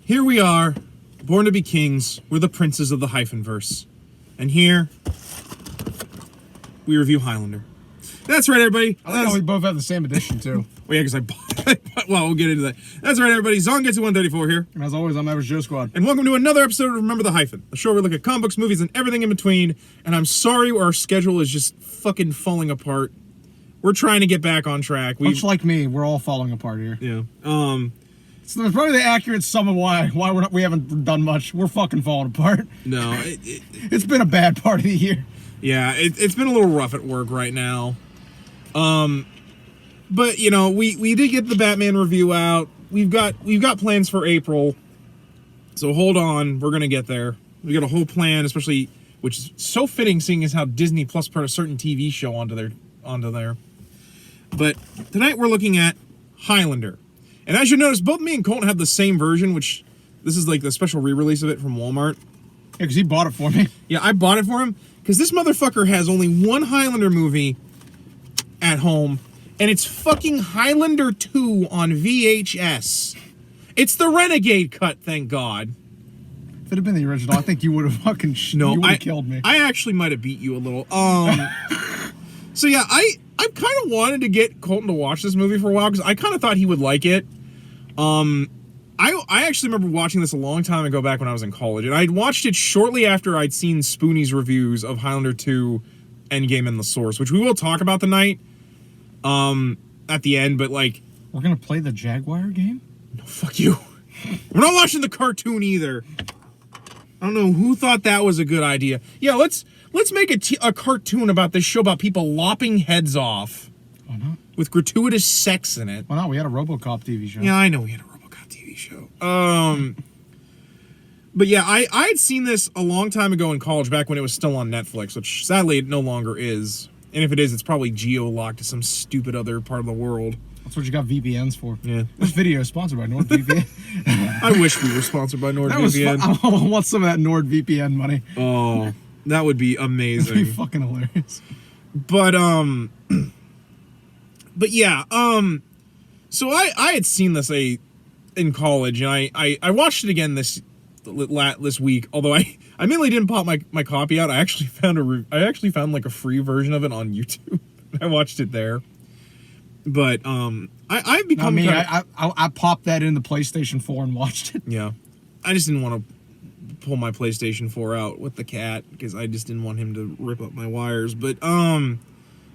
Here we are, born to be kings. We're the princes of the Hyphen verse. And here, we review Highlander. That's right, everybody. I like how we both have the same edition, too. Well, yeah, because I bought it. Well, we'll get into that. That's right, everybody. Zon gets 134 here. And as always, I'm Average Joe Squad. And welcome to another episode of Remember the Hyphen, a show where we look at comic books, movies, and everything in between. And I'm sorry our schedule is just fucking falling apart. We're trying to get back on track. Much like me, we're all falling apart here. Yeah. So that's probably the accurate sum of why we haven't done much. We're fucking falling apart. No. It's been a bad part of the year. Yeah, it's been a little rough at work right now. But you know, we did get the Batman review out. We've got plans for April. So hold on, we're gonna get there. We got a whole plan, especially which is so fitting, seeing as how Disney Plus put a certain TV show onto there. But tonight we're looking at Highlander. And as you notice, both me and Colton have the same version, which this is like the special re-release of it from Walmart. Yeah, because he bought it for me. Yeah, I bought it for him because this motherfucker has only one Highlander movie at home, and it's fucking Highlander 2 on VHS. It's the Renegade cut, thank God. If it had been the original, I think you would have fucking killed me. I actually might have beat you a little. So yeah, I kind of wanted to get Colton to watch this movie for a while because I kind of thought he would like it. I actually remember watching this a long time ago back when I was in college, and I'd watched it shortly after I'd seen Spoonie's reviews of Highlander 2, Endgame, and The Source, which we will talk about tonight at the end, but like... We're gonna play the Jaguar game? No, fuck you. We're not watching the cartoon either. I don't know who thought that was a good idea. Yeah, let's make a cartoon about this show about people lopping heads off. Why not? With gratuitous sex in it. Why not? We had a RoboCop TV show. Yeah, I know we had a RoboCop TV show. But yeah, I had seen this a long time ago in college, back when it was still on Netflix, which sadly it no longer is. And if it is, it's probably geo-locked to some stupid other part of the world. That's what you got VPNs for. Yeah. This video is sponsored by NordVPN. I wish we were sponsored by NordVPN. I want some of that NordVPN money. Oh, that would be amazing. That'd be fucking hilarious. But yeah, so I had seen this in college, and I watched it again this week. Although I mainly didn't pop my copy out. I actually found like a free version of it on YouTube. I watched it there. But I've become... I popped that in the PlayStation 4 and watched it. Yeah. I just didn't want to pull my PlayStation 4 out with the cat because I just didn't want him to rip up my wires. But well,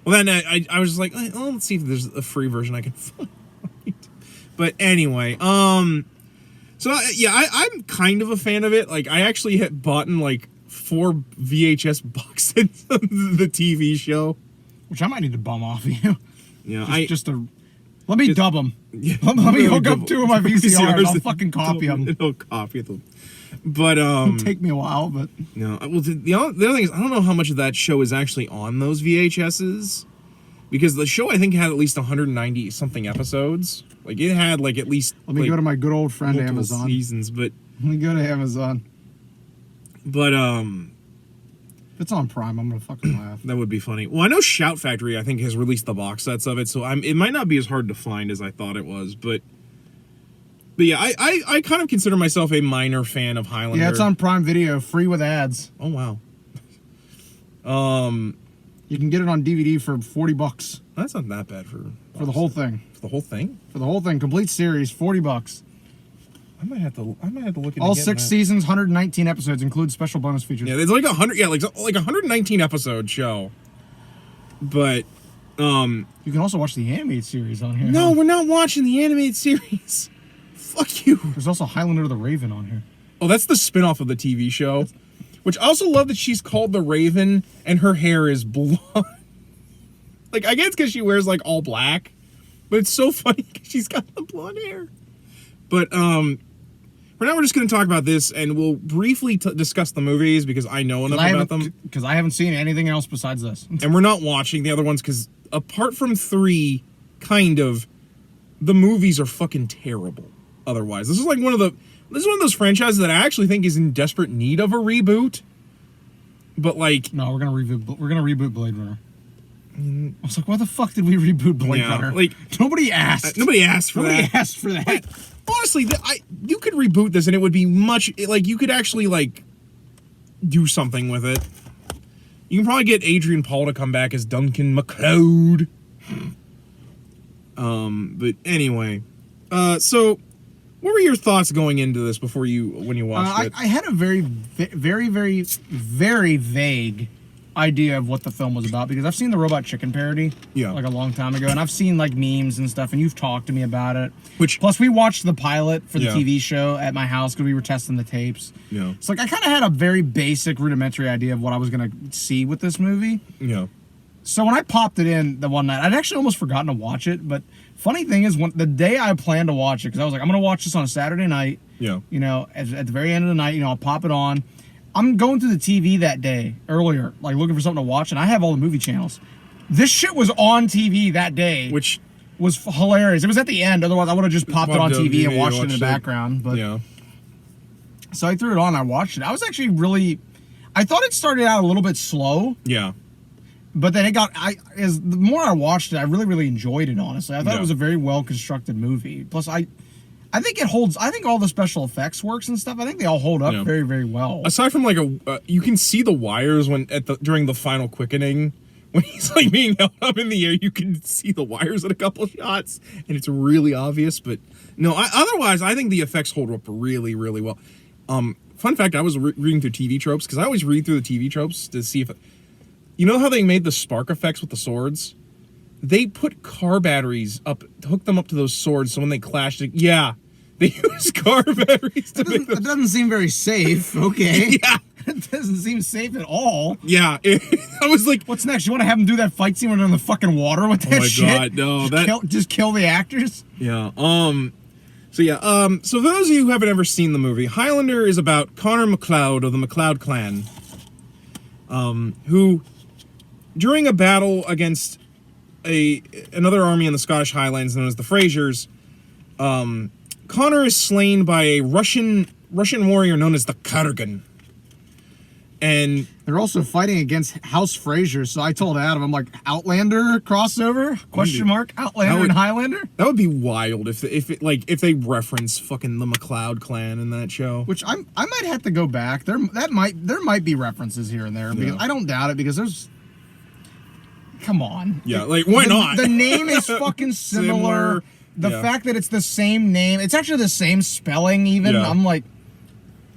then I was just like, oh, let's see if there's a free version I can find. But anyway, so yeah, I'm kind of a fan of it. Like, I actually had bought in like 4 VHS box sets of the TV show, which I might need to bum off of you. Yeah, let me dub them. Yeah, let me hook up 2 of my VCRs. I'll fucking copy them. It'll copy them. But it'll take me a while, but no. Well, the other thing is, I don't know how much of that show is actually on those VHSs, because the show I think had at least 190 something episodes. Like, it had like at least. Let me go to my good old friend Amazon. Seasons, but let me go to Amazon. But if it's on Prime, I'm gonna fucking laugh. That would be funny. Well, I know Shout Factory, I think, has released the box sets of it, so it might not be as hard to find as I thought it was, but yeah, I kind of consider myself a minor fan of Highlander. Yeah, it's on Prime Video, free with ads. Oh wow. You can get it on DVD for $40. That's not that bad for the whole thing. For the whole thing? For the whole thing, complete series, $40. I might have to look at all 6 seasons, 119 episodes, include special bonus features. Yeah, it's like 100. Yeah, like 119 episode show. But you can also watch the animated series on here. No, we're not watching the animated series. Fuck you. There's also Highlander the Raven on here. Oh, that's the spinoff of the TV show. Which I also love that she's called the Raven and her hair is blonde. Like, I guess because she wears like all black, but it's so funny because she's got the blonde hair. But for now, we're just going to talk about this, and we'll briefly discuss the movies because I know enough about them. Because I haven't seen anything else besides this. And we're not watching the other ones because apart from 3, kind of, the movies are fucking terrible. Otherwise, this is one of those franchises that I actually think is in desperate need of a reboot. But like, no, we're gonna reboot Blade Runner. I was like, why the fuck did we reboot Blade Runner? Like, nobody asked. Nobody asked for that. Nobody asked for that. honestly, you could reboot this and it would be much like you could actually like do something with it. You can probably get Adrian Paul to come back as Duncan MacLeod. But anyway, so what were your thoughts going into this when you watched it? I had a very, very, very, very vague idea of what the film was about because I've seen the Robot Chicken parody like a long time ago, and I've seen like memes and stuff, and you've talked to me about it. Plus we watched the pilot for the TV show at my house because we were testing the tapes. Yeah. So like I kind of had a very basic, rudimentary idea of what I was gonna see with this movie. Yeah. So when I popped it in the one night, I'd actually almost forgotten to watch it. But funny thing is, the day I planned to watch it, because I was like, I'm gonna watch this on a Saturday night. Yeah. You know, at the very end of the night, you know, I'll pop it on. I'm going through the TV that day earlier, like looking for something to watch, and I have all the movie channels. This shit was on TV that day, which was hilarious. It was at the end. Otherwise, I would have just popped it on TV and watched it in the background. But yeah. So I threw it on. I watched it. I was actually really. I thought it started out a little bit slow. Yeah. But then the more I watched it, I really, really enjoyed it, honestly. I thought it was a very well-constructed movie. Plus, I think it holds, I think all the special effects works and stuff, I think they all hold up very, very well. Aside from, like, you can see the wires during the final quickening. When he's, like, being held up in the air, you can see the wires in a couple shots, and it's really obvious. But, no, otherwise, I think the effects hold up really, really well. Fun fact, I was reading through TV tropes, because I always read through the TV tropes to see if... You know how they made the spark effects with the swords? They put car batteries hooked them up to those swords, so when they clashed, they use car batteries to make them. That doesn't seem very safe. Okay. Yeah. It doesn't seem safe at all. Yeah. I was like, what's next? You want to have them do that fight scene when they're in the fucking water with that shit? Oh my god, no. Just kill the actors? Yeah. So for those of you who haven't ever seen the movie, Highlander is about Connor MacLeod of the MacLeod clan, who... During a battle against another army in the Scottish Highlands known as the Frasers, Connor is slain by a Russian warrior known as the Kurgan. And they're also fighting against House Fraser. So I told Adam, I'm like, Outlander crossover? Question mark? Outlander and Highlander? That would be wild if they reference fucking the MacLeod clan in that show. Which I might have to go back. There might be references here and there. Because I don't doubt it because there's. Come on. Yeah, like, why not? The name is fucking similar. The fact that it's the same name, it's actually the same spelling even. Yeah.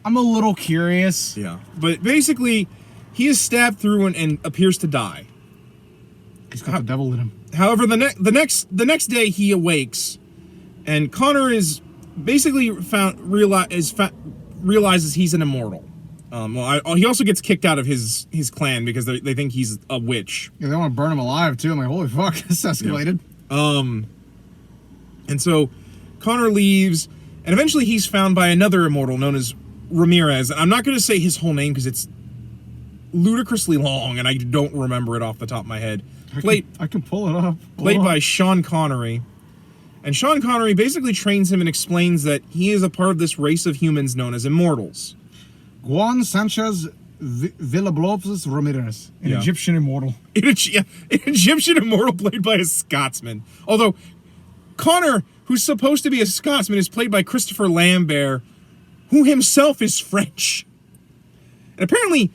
I'm a little curious. Yeah. But basically, he is stabbed through and appears to die. He's got the devil in him. However, the next day he awakes, and Connor is basically realizes he's an immortal. He also gets kicked out of his clan because they think he's a witch. Yeah, they want to burn him alive too. I'm like, holy fuck, this escalated. Yeah. And so Connor leaves, and eventually he's found by another immortal known as Ramirez. And I'm not going to say his whole name because it's ludicrously long, and I don't remember it off the top of my head. I can pull it up. Played by Sean Connery. And Sean Connery basically trains him and explains that he is a part of this race of humans known as immortals. Juan Sanchez Villalobos Ramirez, an Egyptian immortal. An Egyptian immortal played by a Scotsman. Although Connor, who's supposed to be a Scotsman, is played by Christopher Lambert, who himself is French. And apparently,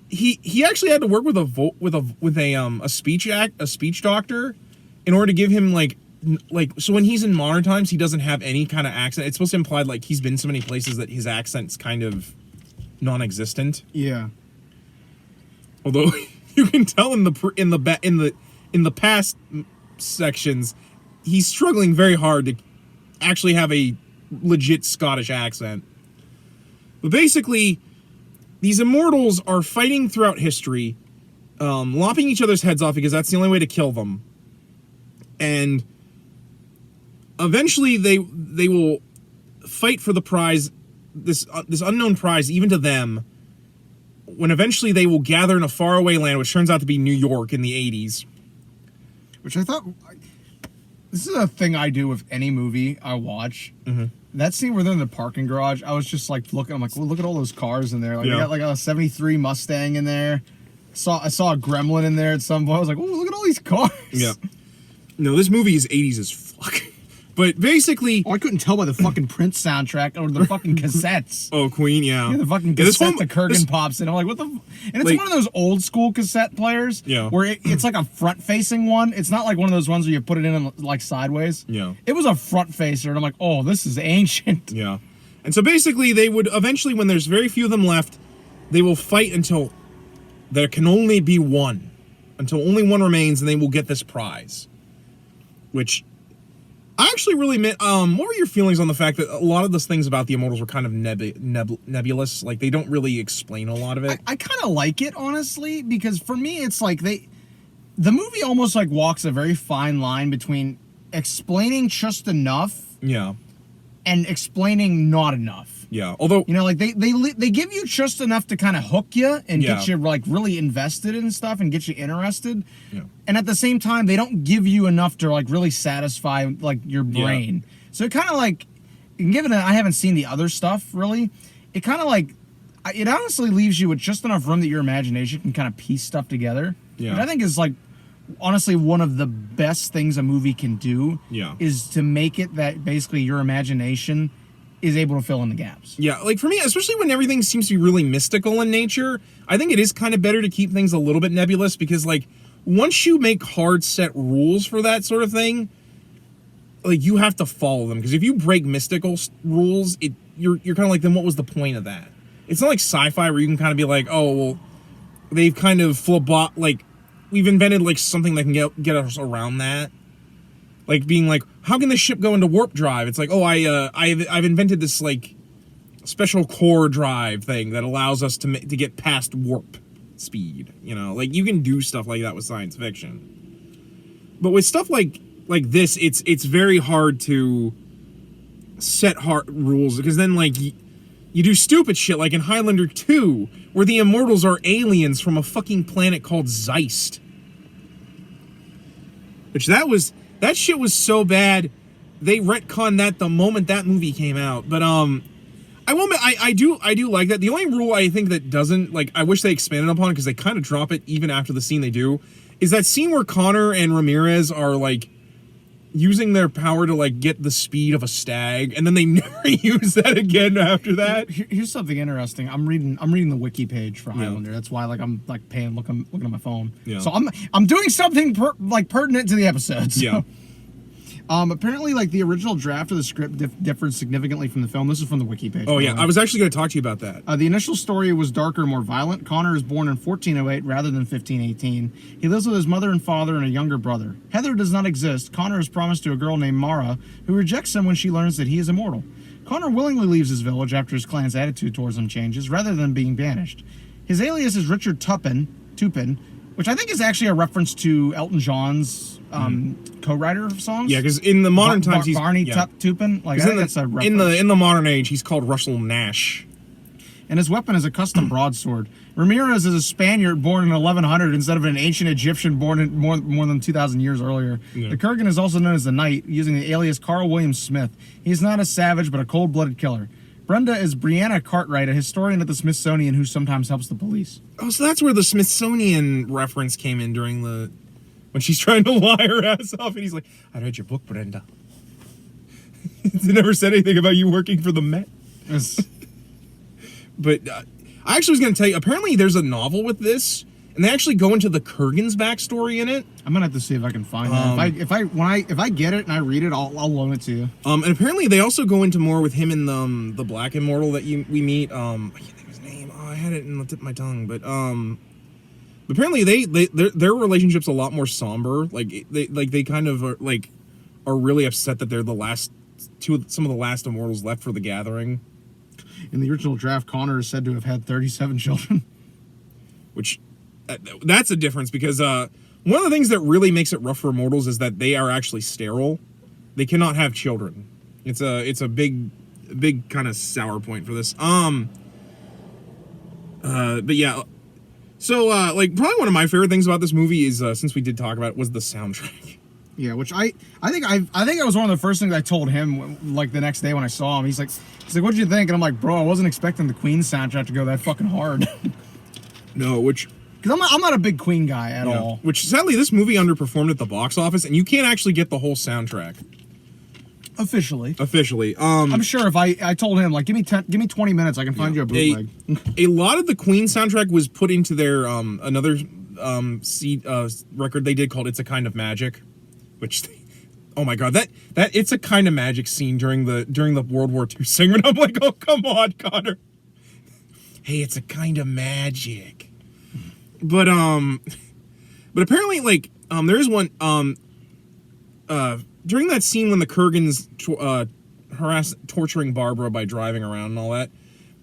he actually had to work with a speech doctor in order to give him like so when he's in modern times he doesn't have any kind of accent. It's supposed to imply like he's been so many places that his accent's kind of non-existent. Yeah. Although you can tell in the past sections he's struggling very hard to actually have a legit Scottish accent. But basically these immortals are fighting throughout history, lopping each other's heads off because that's the only way to kill them. And eventually they will fight for the prize, this unknown prize, even to them, when eventually they will gather in a faraway land, which turns out to be New York in the 80s. Which I thought, this is a thing I do with any movie I watch. Mm-hmm. That scene where they're in the parking garage, I was just like looking, I'm like, well, look at all those cars in there. Like, they got like a 73 Mustang in there. I saw a Gremlin in there at some point. I was like, oh, look at all these cars. Yeah. No, this movie is 80s as fuck. But basically... Oh, I couldn't tell by the fucking Prince soundtrack or the fucking cassettes. Oh, Queen, yeah. Yeah, the fucking cassette, the Kurgan pops in. I'm like, what the... And it's like, one of those old school cassette players where it's like a front-facing one. It's not like one of those ones where you put it in like sideways. Yeah. It was a front-facer, and I'm like, oh, this is ancient. Yeah. And so basically, they would eventually, when there's very few of them left, they will fight until there can only be one. Until only one remains, and they will get this prize. Which... I actually really meant, what were your feelings on the fact that a lot of those things about the Immortals were kind of nebulous? Like, they don't really explain a lot of it. I kind of like it, honestly, because for me, it's like the movie almost like walks a very fine line between explaining just enough and explaining not enough. Yeah, although... You know, like, they give you just enough to kind of hook you and get you, like, really invested in stuff and get you interested. Yeah. And at the same time, they don't give you enough to, like, really satisfy, like, your brain. Yeah. So it kind of, like, given that I haven't seen the other stuff, really, it kind of, like, it honestly leaves you with just enough room that your imagination can kind of piece stuff together. Yeah. Which I think is, like, honestly one of the best things a movie can do is to make it that basically your imagination is able to fill in the gaps. Yeah, like for me, especially when everything seems to be really mystical in nature, I think it is kind of better to keep things a little bit nebulous because, like, once you make hard set rules for that sort of thing, like, you have to follow them. Because if you break mystical rules, you're kind of like, then what was the point of that? It's not like sci-fi where you can kind of be like, oh, well, they've kind of like, we've invented, like, something that can get us around that. Like, being like, how can this ship go into warp drive? It's like, oh, I've invented this, like, special core drive thing that allows us to get past warp speed. You know, like, you can do stuff like that with science fiction. But with stuff like this, it's very hard to set hard rules because then, like, you do stupid shit like in Highlander 2, where the Immortals are aliens from a fucking planet called Zeist. Which that shit was so bad, they retconned that the moment that movie came out. But I do like that. The only rule I think that doesn't, like, I wish they expanded upon it because they kind of drop it even after the scene they do, is that scene where Connor and Ramirez are, like, using their power to, like, get the speed of a stag, and then they never use that again after that. Here's something interesting. I'm reading the wiki page for Highlander. That's why, like, I'm like looking at my phone. Yeah. So I'm doing something pertinent to the episode. So. Yeah. Apparently, like, the original draft of the script differed significantly from the film. This is from the wiki page. Oh, yeah. I was actually going to talk to you about that. The initial story was darker and more violent. Connor is born in 1408 rather than 1518. He lives with his mother and father and a younger brother. Heather does not exist. Connor is promised to a girl named Mara, who rejects him when she learns that he is immortal. Connor willingly leaves his village after his clan's attitude towards him changes, rather than being banished. His alias is Richard Tupin, which I think is actually a reference to Elton John's co-writer of songs. Yeah, because in the modern times he's Barney Tupin. Like, I think that's a reference. In the modern age, he's called Russell Nash. And his weapon is a custom broadsword. Ramirez is a Spaniard born in 1100 instead of an ancient Egyptian born in more than 2,000 years earlier. Yeah. The Kurgan is also known as the Knight, using the alias Carl William Smith. He's not a savage, but a cold-blooded killer. Brenda is Brianna Cartwright, a historian at the Smithsonian who sometimes helps the police. Oh, so that's where the Smithsonian reference came in during when she's trying to lie her ass off, and he's like, I read your book, Brenda. They never said anything about you working for the Met. Yes. But I actually was going to tell you, apparently there's a novel with this, and they actually go into the Kurgan's backstory in it. I'm gonna have to see if I can find that. If I get it and I read it, I'll loan it to you. And apparently they also go into more with him and the Black Immortal that we meet. I can't think of his name. Oh, I had it in the tip of my tongue, but apparently their relationship's a lot more somber. Like they kind of are really upset that they're some of the last Immortals left for the Gathering. In the original draft, Connor is said to have had 37 children. Which, that's a difference because one of the things that really makes it rough for Immortals is that they are actually sterile. They cannot have children. It's a big kind of sour point for this. But yeah. So, probably one of my favorite things about this movie is, since we did talk about it, was the soundtrack. Yeah, which I think I was one of the first things I told him, like, the next day when I saw him. He's like, what'd you think? And I'm like, bro, I wasn't expecting the Queen soundtrack to go that fucking hard. No, because I'm not a big Queen guy at all. Which, sadly, this movie underperformed at the box office, and you can't actually get the whole soundtrack. Officially. I'm sure if I told him, like, give me 20 minutes, I can find you a bootleg. A lot of the Queen soundtrack was put into their another record they did called "It's a Kind of Magic," which oh my god, that "It's a Kind of Magic" scene during the World War II segment. I'm like, oh come on, Connor. Hey, it's a kind of magic. But apparently, like, there's one during that scene when the Kurgans torturing Barbara by driving around and all that,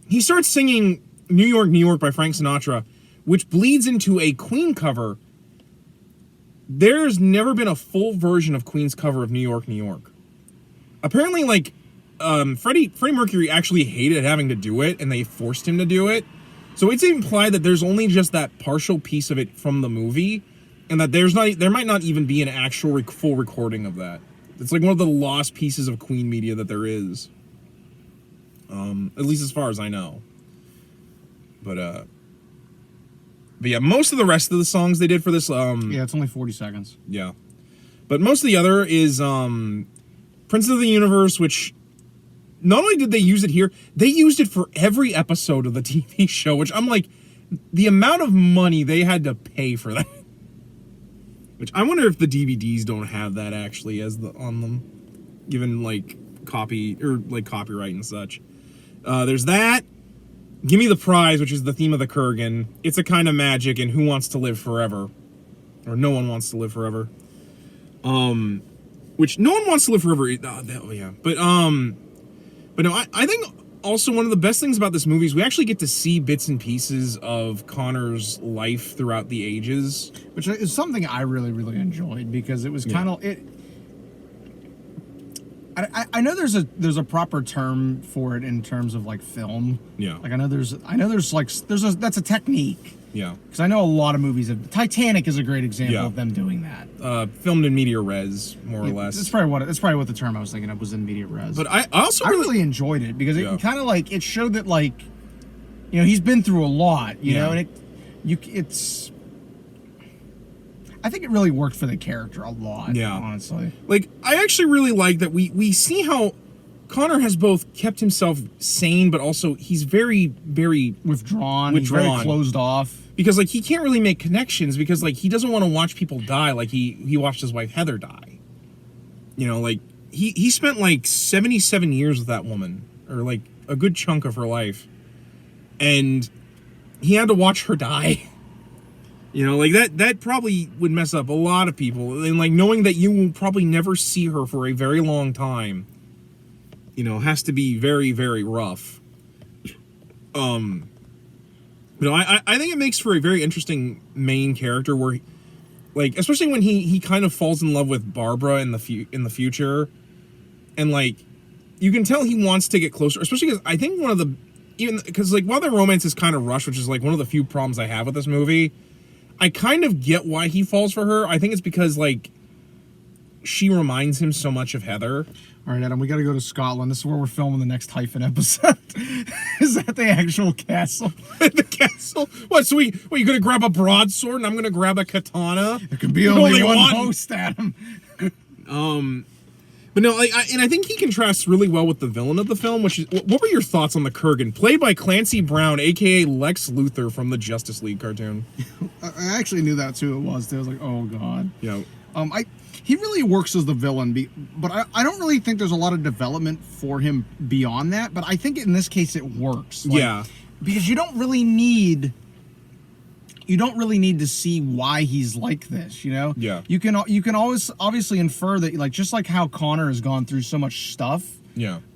he starts singing New York, New York by Frank Sinatra, which bleeds into a Queen cover. There's never been a full version of Queen's cover of New York, New York. Apparently, like, Freddie Mercury actually hated having to do it, and they forced him to do it. So it's implied that there's only just that partial piece of it from the movie, and that there might not even be an actual full recording of that. It's like one of the lost pieces of Queen media that there is. At least as far as I know. But yeah, most of the rest of the songs they did for this, yeah, it's only 40 seconds. Yeah. But most of the other is, Prince of the Universe, which not only did they use it here, they used it for every episode of the TV show, which I'm like, the amount of money they had to pay for that. Which I wonder if the DVDs don't have that actually on them, given like copyright and such. There's that. Give Me the Prize, which is the theme of the Kurgan. It's a Kind of Magic, and Who Wants to Live Forever, or No One Wants to Live Forever. Which no one wants to live forever. But no, I think also one of the best things about this movie is we actually get to see bits and pieces of Connor's life throughout the ages, which is something I really, really enjoyed, because it was kind of it. I know there's a proper term for it in terms of like film. Yeah. Like I know there's that's a technique. Yeah. Because I know a lot of movies. Titanic is a great example of them doing that. Filmed in media res, more or less. That's probably what the term I was thinking of was, in media res. But I also really enjoyed it, because it kind of like, it showed that, like, you know, he's been through a lot, you know, and it's. I think it really worked for the character a lot. Yeah. Honestly. Like, I actually really like that we see how Connor has both kept himself sane, but also he's very, very withdrawn. He's very closed off. Because, like, he can't really make connections, because, like, he doesn't want to watch people die like he watched his wife Heather die. You know, like, he spent, like, 77 years with that woman, or, like, a good chunk of her life. And he had to watch her die. You know, like, that probably would mess up a lot of people. And, like, knowing that you will probably never see her for a very long time, you know, has to be very, very rough. You know, I think it makes for a very interesting main character where, like, especially when he kind of falls in love with Barbara in the future, and, like, you can tell he wants to get closer, especially because I think like, while their romance is kind of rushed, which is, like, one of the few problems I have with this movie, I kind of get why he falls for her. I think it's because, like, she reminds him so much of Heather. All right, Adam, we got to go to Scotland. This is where we're filming the next Hyphen episode. Is that the actual castle? The castle? What, so you're going to grab a broadsword and I'm going to grab a katana? There can be only one host, Adam. But no, I think he contrasts really well with the villain of the film, which is, what were your thoughts on the Kurgan, played by Clancy Brown, a.k.a. Lex Luthor from the Justice League cartoon? I actually knew that's who it was, too. I was like, oh, God. Yeah. He really works as the villain, but I don't really think there's a lot of development for him beyond that. But I think in this case it works. Like, yeah. Because you don't really need to see why he's like this, you know? Yeah. You can always obviously infer that, like, just like how Connor has gone through so much stuff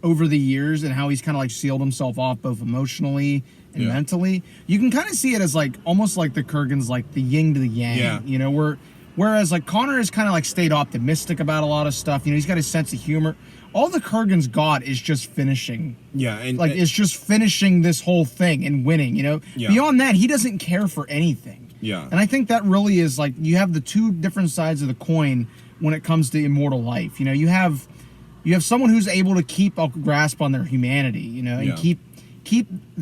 over the years, and how he's kind of like sealed himself off both emotionally and mentally, you can kind of see it as like almost like the Kurgan's like the yin to the yang, you know, whereas like Connor has kind of like stayed optimistic about a lot of stuff, you know, he's got his sense of humor. All the Kurgan's got is just finishing. Yeah. And like, it's just finishing this whole thing and winning, you know? Yeah. Beyond that, he doesn't care for anything. Yeah. And I think that really is, like, you have the two different sides of the coin when it comes to immortal life. You know, you have someone who's able to keep a grasp on their humanity, you know, and keep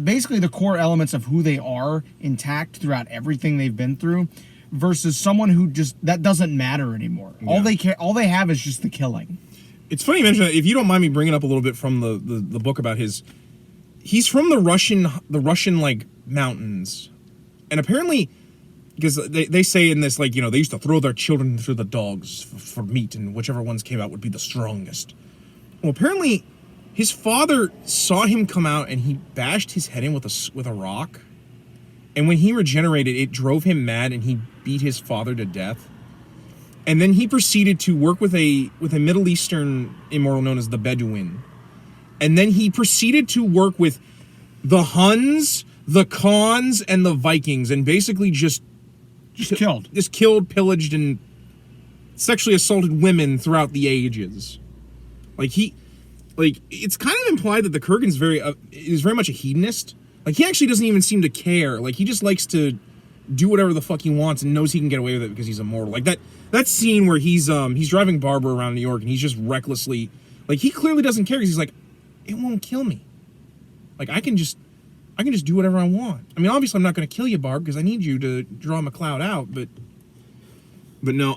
basically the core elements of who they are intact throughout everything they've been through, versus someone who just, that doesn't matter anymore. Yeah. All they have is just the killing. It's funny you mention that. If you don't mind me bringing up a little bit from the book about he's from the Russian like mountains, and apparently, because they say in this, like, you know, they used to throw their children through the dogs for meat, and whichever ones came out would be the strongest. Well, apparently, his father saw him come out, and he bashed his head in with a rock, and when he regenerated, it drove him mad, and he beat his father to death. And then he proceeded to work with a Middle Eastern immortal known as the Bedouin. And then he proceeded to work with the Huns, the Khans, and the Vikings, and basically just killed, pillaged, and sexually assaulted women throughout the ages. It's kind of implied that the Kurgan's is very much a hedonist. Like, he actually doesn't even seem to care. Like, he just likes to do whatever the fuck he wants and knows he can get away with it because he's immortal. Like that scene where he's driving Barbara around New York and he's just recklessly, like, he clearly doesn't care because he's like, it won't kill me. Like, I can just do whatever I want. I mean, obviously I'm not going to kill you, Barb, because I need you to draw McCloud out, but no,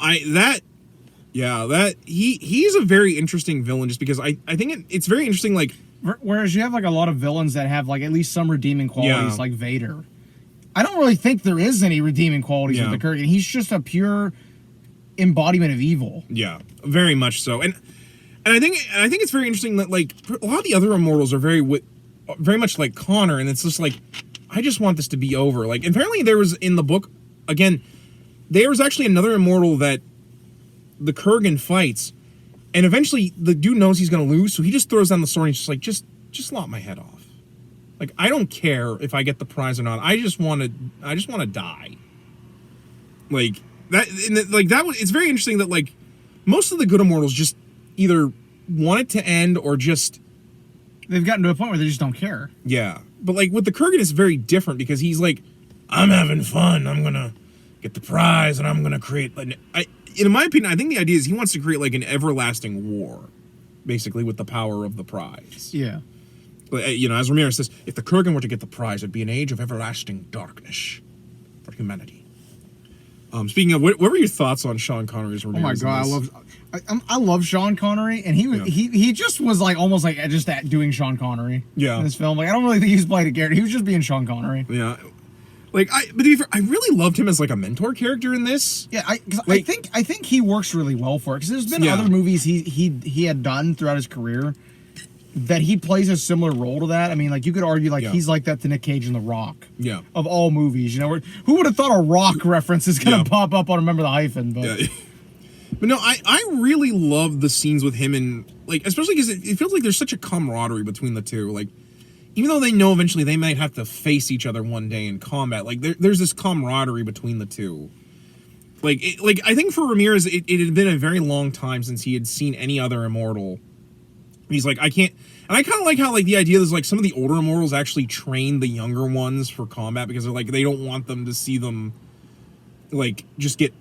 he's a very interesting villain just because I think it's very interesting, like, whereas you have like a lot of villains that have like at least some redeeming qualities, like Vader. I don't really think there is any redeeming qualities with the Kurgan. He's just a pure embodiment of evil. Yeah, very much so. And I think it's very interesting that, like, a lot of the other immortals are very much like Connor, and it's just like, I just want this to be over. Like, apparently there was in the book, again, there was actually another immortal that the Kurgan fights, and eventually the dude knows he's going to lose, so he just throws down the sword and he's just like, just lop my head off. Like, I don't care if I get the prize or not. I just want to die. Like that. It's very interesting that, like, most of the good immortals just either want it to end or just they've gotten to a point where they just don't care. Yeah, but like with the Kurgan, it's very different because he's like, I'm having fun. I'm gonna get the prize and I'm gonna create. In my opinion, I think the idea is he wants to create like an everlasting war, basically, with the power of the prize. Yeah. But, you know, as Ramirez says, if the Kurgan were to get the prize, it'd be an age of everlasting darkness for humanity. Speaking of, what were your thoughts on Sean Connery's Ramirez? Oh my god, I love Sean Connery, and he just was like almost like just doing Sean Connery in this film. Like, I don't really think he was playing a character; he was just being Sean Connery. Yeah, like but to be fair, I really loved him as like a mentor character in this. Yeah, I think he works really well for it because there's been other movies he had done throughout his career that he plays a similar role to that. I mean, like, you could argue, like, he's like that to Nick Cage in The Rock. Yeah. Of all movies, you know, who would have thought a Rock reference is going to pop up on Remember the Hyphen? But, but no, I really love the scenes with him, and, like, especially because it feels like there's such a camaraderie between the two. Like, even though they know eventually they might have to face each other one day in combat, like, there's this camaraderie between the two. Like, I think for Ramirez, it had been a very long time since he had seen any other immortal. He's like, I can't, and I kind of like how, like, the idea is, like, some of the older immortals actually train the younger ones for combat because they're like, they don't want them to see them, like, just get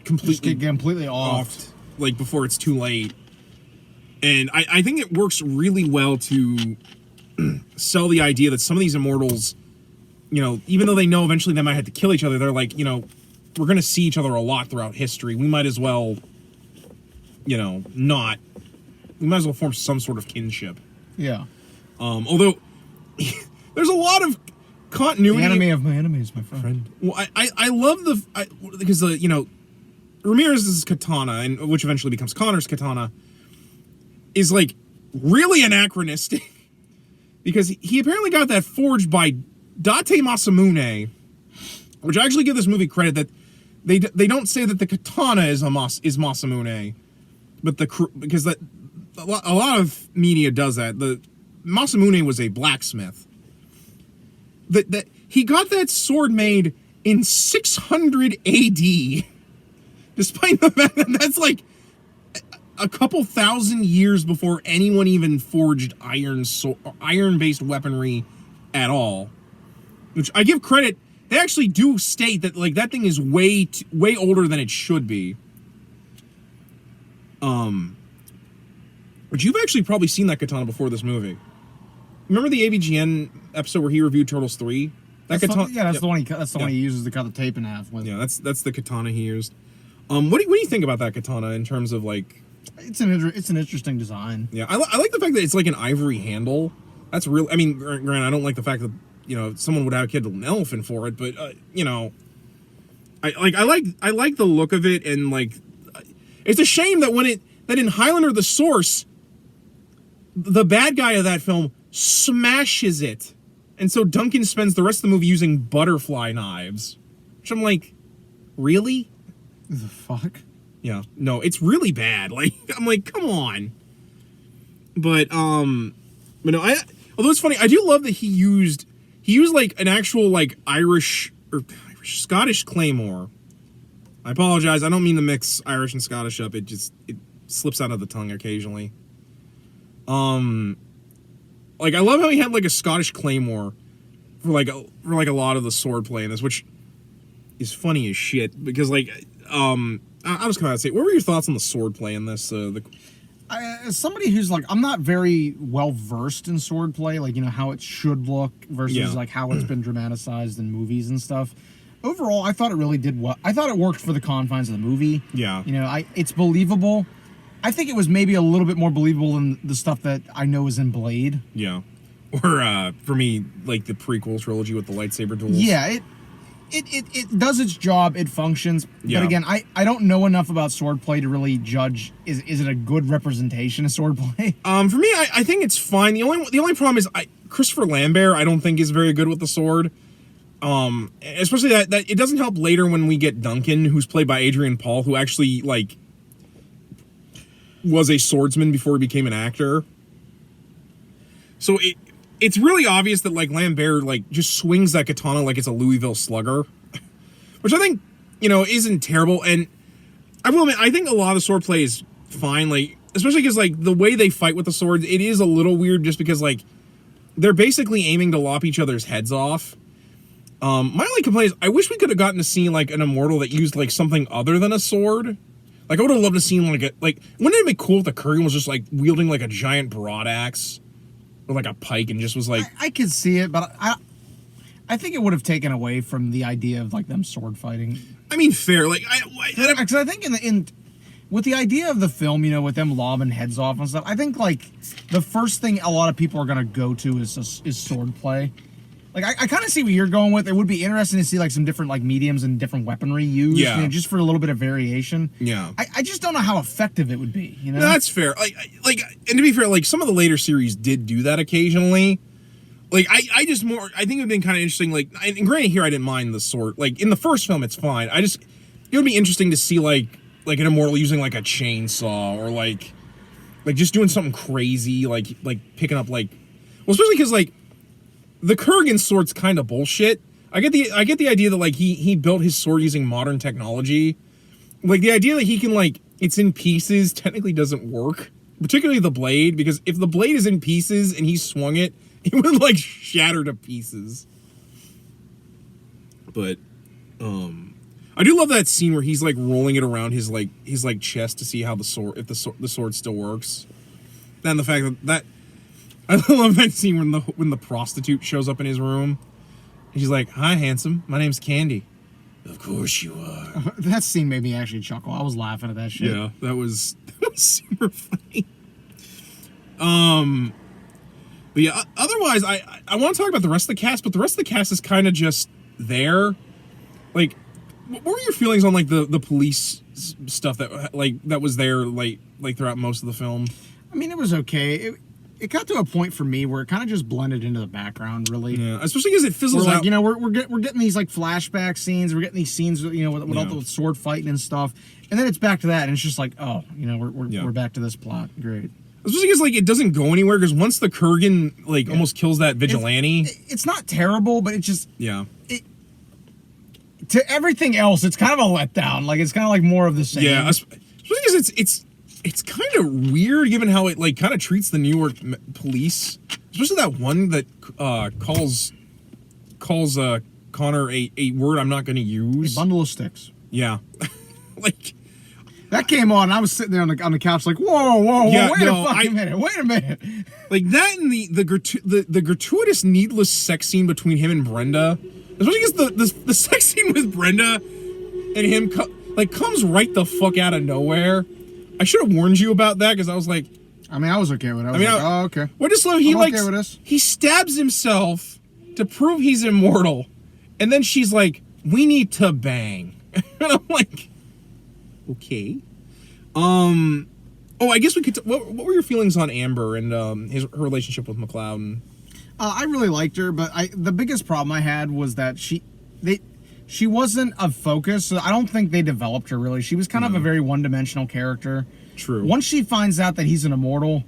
completely off, like, before it's too late. And I think it works really well to sell the idea that some of these immortals, you know, even though they know eventually they might have to kill each other, they're like, you know, we're going to see each other a lot throughout history. We might as well, you know, we might as well form some sort of kinship. Yeah. Although there's a lot of continuity. The enemy of my enemy is my friend. Well, I love because you know, Ramirez's katana, and which eventually becomes Connor's katana, is like really anachronistic because he apparently got that forged by Date Masamune, which I actually give this movie credit that they don't say that the katana is Masamune, but because that. A lot of media does that. The Masamune was a blacksmith. That he got that sword made in 600 AD, despite the fact that that's like a couple thousand years before anyone even forged iron-based weaponry at all. Which I give credit. They actually do state that, like, that thing is way older than it should be. But you've actually probably seen that katana before this movie. Remember the AVGN episode where he reviewed Turtles 3? That's the one. That's the one he uses to cut the tape in half with. Yeah, that's the katana he used. What do you think about that katana in terms of, like? It's an interesting design. Yeah, I like the fact that it's like an ivory handle. That's real. I mean, granted, I don't like the fact that someone would have killed an elephant for it, but I like the look of it, and like, it's a shame that that in Highlander the Source, the bad guy of that film smashes it, and so Duncan spends the rest of the movie using butterfly knives, which I'm like, really? The fuck? Yeah, no, it's really bad. Like, I'm like, come on. But no, although it's funny, I do love that he used like an actual like Irish Scottish claymore. I apologize, I don't mean to mix Irish and Scottish up. It slips out of the tongue occasionally. Like, I love how he had like a Scottish claymore for like a lot of the swordplay in this, which is funny as shit because like I'll just come out and say, what were your thoughts on the swordplay in this? As somebody who's like, I'm not very well versed in swordplay, like, how it should look versus like how it's been dramatized in movies and stuff. Overall, I thought it really did well. I thought it worked for the confines of the movie. Yeah. It's believable. I think it was maybe a little bit more believable than the stuff that I know is in Blade. Yeah. Or for me, like the prequel trilogy with the lightsaber duels. Yeah, it does its job, it functions. Yeah. But again, I don't know enough about swordplay to really judge is it a good representation of swordplay? For me, I think it's fine. The only problem is Christopher Lambert I don't think is very good with the sword. Especially that it doesn't help later when we get Duncan, who's played by Adrian Paul, who actually like was a swordsman before he became an actor. So it's really obvious that like Lambert like just swings that katana like it's a Louisville Slugger, which I think isn't terrible. And I will admit, I think a lot of swordplay is fine, like especially because like the way they fight with the swords, it is a little weird just because like they're basically aiming to lop each other's heads off. My only complaint is I wish we could have gotten to see like an immortal that used like something other than a sword. Like I would have loved to see wouldn't it be cool if the Kurgan was just like wielding like a giant broadaxe or like a pike and just was like, I could see it, but I think it would have taken away from the idea of like them sword fighting. I mean, fair. Like because I think in with the idea of the film, with them lobbing heads off and stuff, I think like the first thing a lot of people are gonna go to is sword play. Like I kind of see what you're going with. It would be interesting to see like some different like mediums and different weaponry used, just for a little bit of variation. Yeah. I just don't know how effective it would be. No, that's fair. Like, and to be fair, like some of the later series did do that occasionally. Like I think it would have been kind of interesting. Like, and granted, here I didn't mind the sword. Like in the first film, it's fine. It would be interesting to see like an immortal using like a chainsaw or like just doing something crazy, like picking up like, well, especially because like. The Kurgan sword's kind of bullshit. I get the idea that like he built his sword using modern technology. Like the idea that he can like it's in pieces technically doesn't work. Particularly the blade, because if the blade is in pieces and he swung it, it would like shatter to pieces. But I do love that scene where he's like rolling it around his chest to see how the sword still works. Then the fact that I love that scene when the prostitute shows up in his room. And she's like, "Hi, handsome. My name's Candy." "Of course you are." That scene made me actually chuckle. I was laughing at that shit. Yeah, that was super funny. But yeah, otherwise, I want to talk about the rest of the cast, but the rest of the cast is kind of just there. Like, what were your feelings on like the police stuff that was there like throughout most of the film? I mean, it was okay. It got to a point for me where it kind of just blended into the background, really. Yeah, especially because it fizzles out. We're getting these like flashback scenes. We're getting these scenes, with all the sword fighting and stuff, and then it's back to that, and it's just like, oh, we're back to this plot. Great. Especially because like it doesn't go anywhere because once the Kurgan almost kills that vigilante, it's not terrible, but it just to everything else, it's kind of a letdown. Like it's kind of like more of the same. Yeah, especially because it's kind of weird given how it like kind of treats the New York police, especially that one that calls Connor a word I'm not going to use. A bundle of sticks. Yeah, like that came on. I was sitting there on the couch like, whoa, wait a minute. Like that and the gratuitous, needless sex scene between him and Brenda, especially because the sex scene with Brenda and him comes right the fuck out of nowhere. I should have warned you about that because I was like, I mean, I was okay with it. I was like, oh, okay. Well, just love he stabs himself to prove he's immortal, and then she's like, "We need to bang," and I'm like, okay. Oh, I guess we could. What were your feelings on Amber and her relationship with McLeod? I really liked her, but the biggest problem I had was that she wasn't a focus. So I don't think they developed her really. She was kind of a very one-dimensional character. True. Once she finds out that he's an immortal,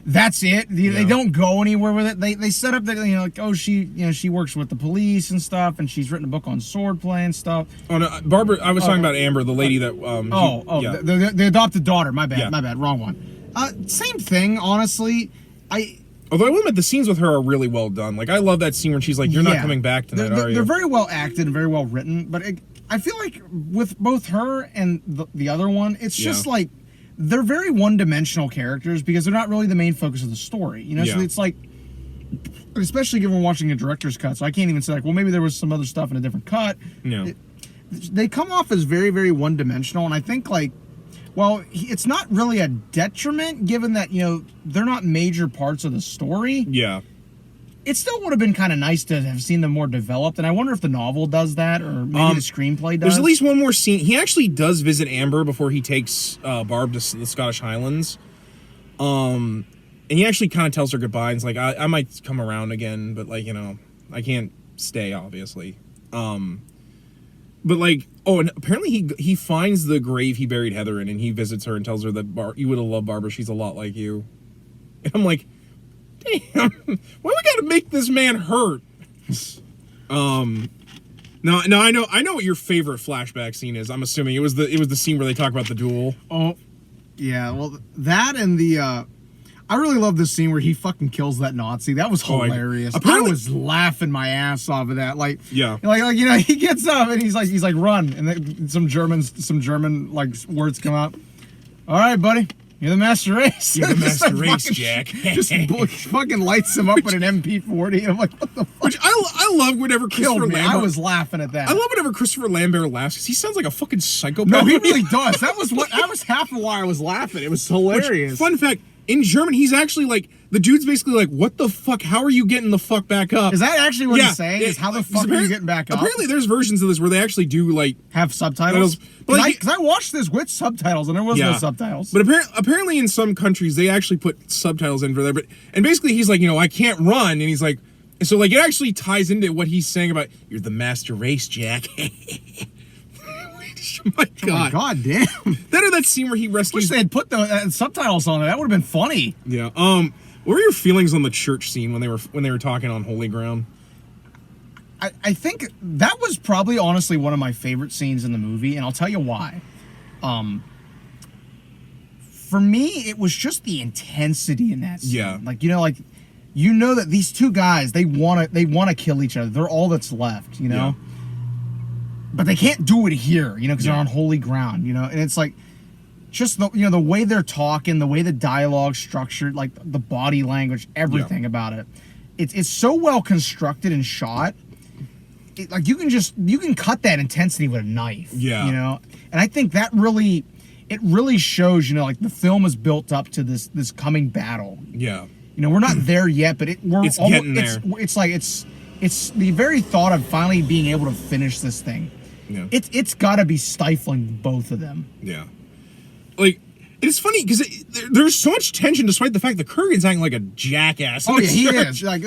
that's it. They don't go anywhere with it. They set up that, like, oh, she works with the police and stuff, and she's written a book on swordplay and stuff. Oh no, Barbara. I was talking about Amber, the lady that. The adopted daughter. My bad. My bad. Wrong one. Same thing. Honestly, Although I will admit the scenes with her are really well done. Like I love that scene when she's like, "You're not coming back tonight, are you?" They're very well acted and very well written. But I feel like with both her and the other one, it's just like. They're very one-dimensional characters because they're not really the main focus of the story, So it's like, especially given we're watching a director's cut, so I can't even say like, well, maybe there was some other stuff in a different cut. Yeah, they come off as very, very one-dimensional, and I think like, well, it's not really a detriment given that they're not major parts of the story. Yeah. It still would have been kind of nice to have seen them more developed, and I wonder if the novel does that, or maybe the screenplay does. There's at least one more scene. He actually does visit Amber before he takes Barb to the Scottish Highlands. And he actually kind of tells her goodbye, and it's like, I might come around again, but like, I can't stay, obviously. But like, and apparently he finds the grave he buried Heather in, and he visits her and tells her that you would have loved Barbara, she's a lot like you. And I'm like, damn, why we gotta make this man hurt? No, I know what your favorite flashback scene is. I'm assuming it was the scene where they talk about the duel. Oh, yeah. Well, that and I really love this scene where he fucking kills that Nazi. That was hilarious. I was laughing my ass off of that. Like, yeah, like he gets up and he's like run, and then some German like words come out. All right, buddy. You're the master race. You're the master race, Jack. Just fucking lights him up with an MP40. I'm like, what the fuck? Which I love whenever Christopher Lambert. I was laughing at that. I love whenever Christopher Lambert laughs because he sounds like a fucking psychopath. No, he really does. That was half of why I was laughing. It was hilarious. Fun fact. In German, he's actually like, the dude's basically like, what the fuck? How are you getting the fuck back up? Is that actually what he's saying? Is how the fuck are you getting back up? Apparently there's versions of this where they actually do like... have subtitles? Because I watched this with subtitles and there was no subtitles. But apparently in some countries they actually put subtitles in for there. And basically he's like, I can't run. And he's like... So like it actually ties into what he's saying about, you're the master race, Jack. Oh my god damn. That or that scene where he rescues... Wish they had put the subtitles on it. That would have been funny. Yeah. What were your feelings on the church scene when they were talking on holy ground? I think that was probably honestly one of my favorite scenes in the movie, and I'll tell you why. For me, it was just the intensity in that scene. Yeah. Like, that these two guys, they want to kill each other. They're all that's left, Yeah. But they can't do it here, because they're on holy ground, and it's like just the way they're talking, the way the dialogue's structured, like the body language, everything about it. It's so well constructed and shot. Like you can cut that intensity with a knife. Yeah. And I think that really shows, like the film is built up to this coming battle. Yeah. We're not there yet, but it's getting there. It's the very thought of finally being able to finish this thing. Yeah. It's got to be stifling, both of them. Yeah. Like, it's funny because there's so much tension despite the fact that Kurgan's acting like a jackass. Oh, yeah, he is. Like,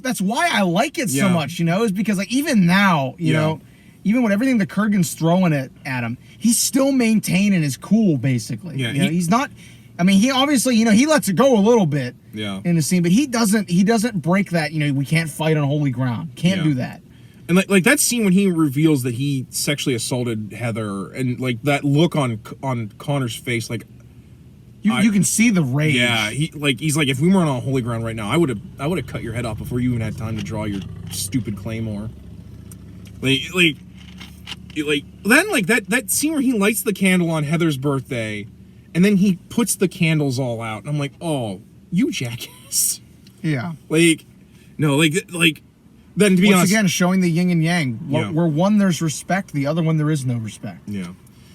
that's why I like it so much, is because, like, even now, even with everything that Kurgan's throwing at him, he's still maintaining his cool, basically. Yeah. He's not... I mean, he obviously, he lets it go a little bit in the scene, but he doesn't break that, we can't fight on holy ground. Can't do that. And like that scene when he reveals that he sexually assaulted Heather, and like that look on Connor's face, like you can see the rage. Yeah, he's like, if we weren't on holy ground right now, I would have cut your head off before you even had time to draw your stupid claymore. Like that scene where he lights the candle on Heather's birthday, and then he puts the candles all out, and I'm like, oh, you jackass. Yeah. Then to be honest, again, showing the yin and yang. Where one there's respect, the other one there is no respect. Yeah.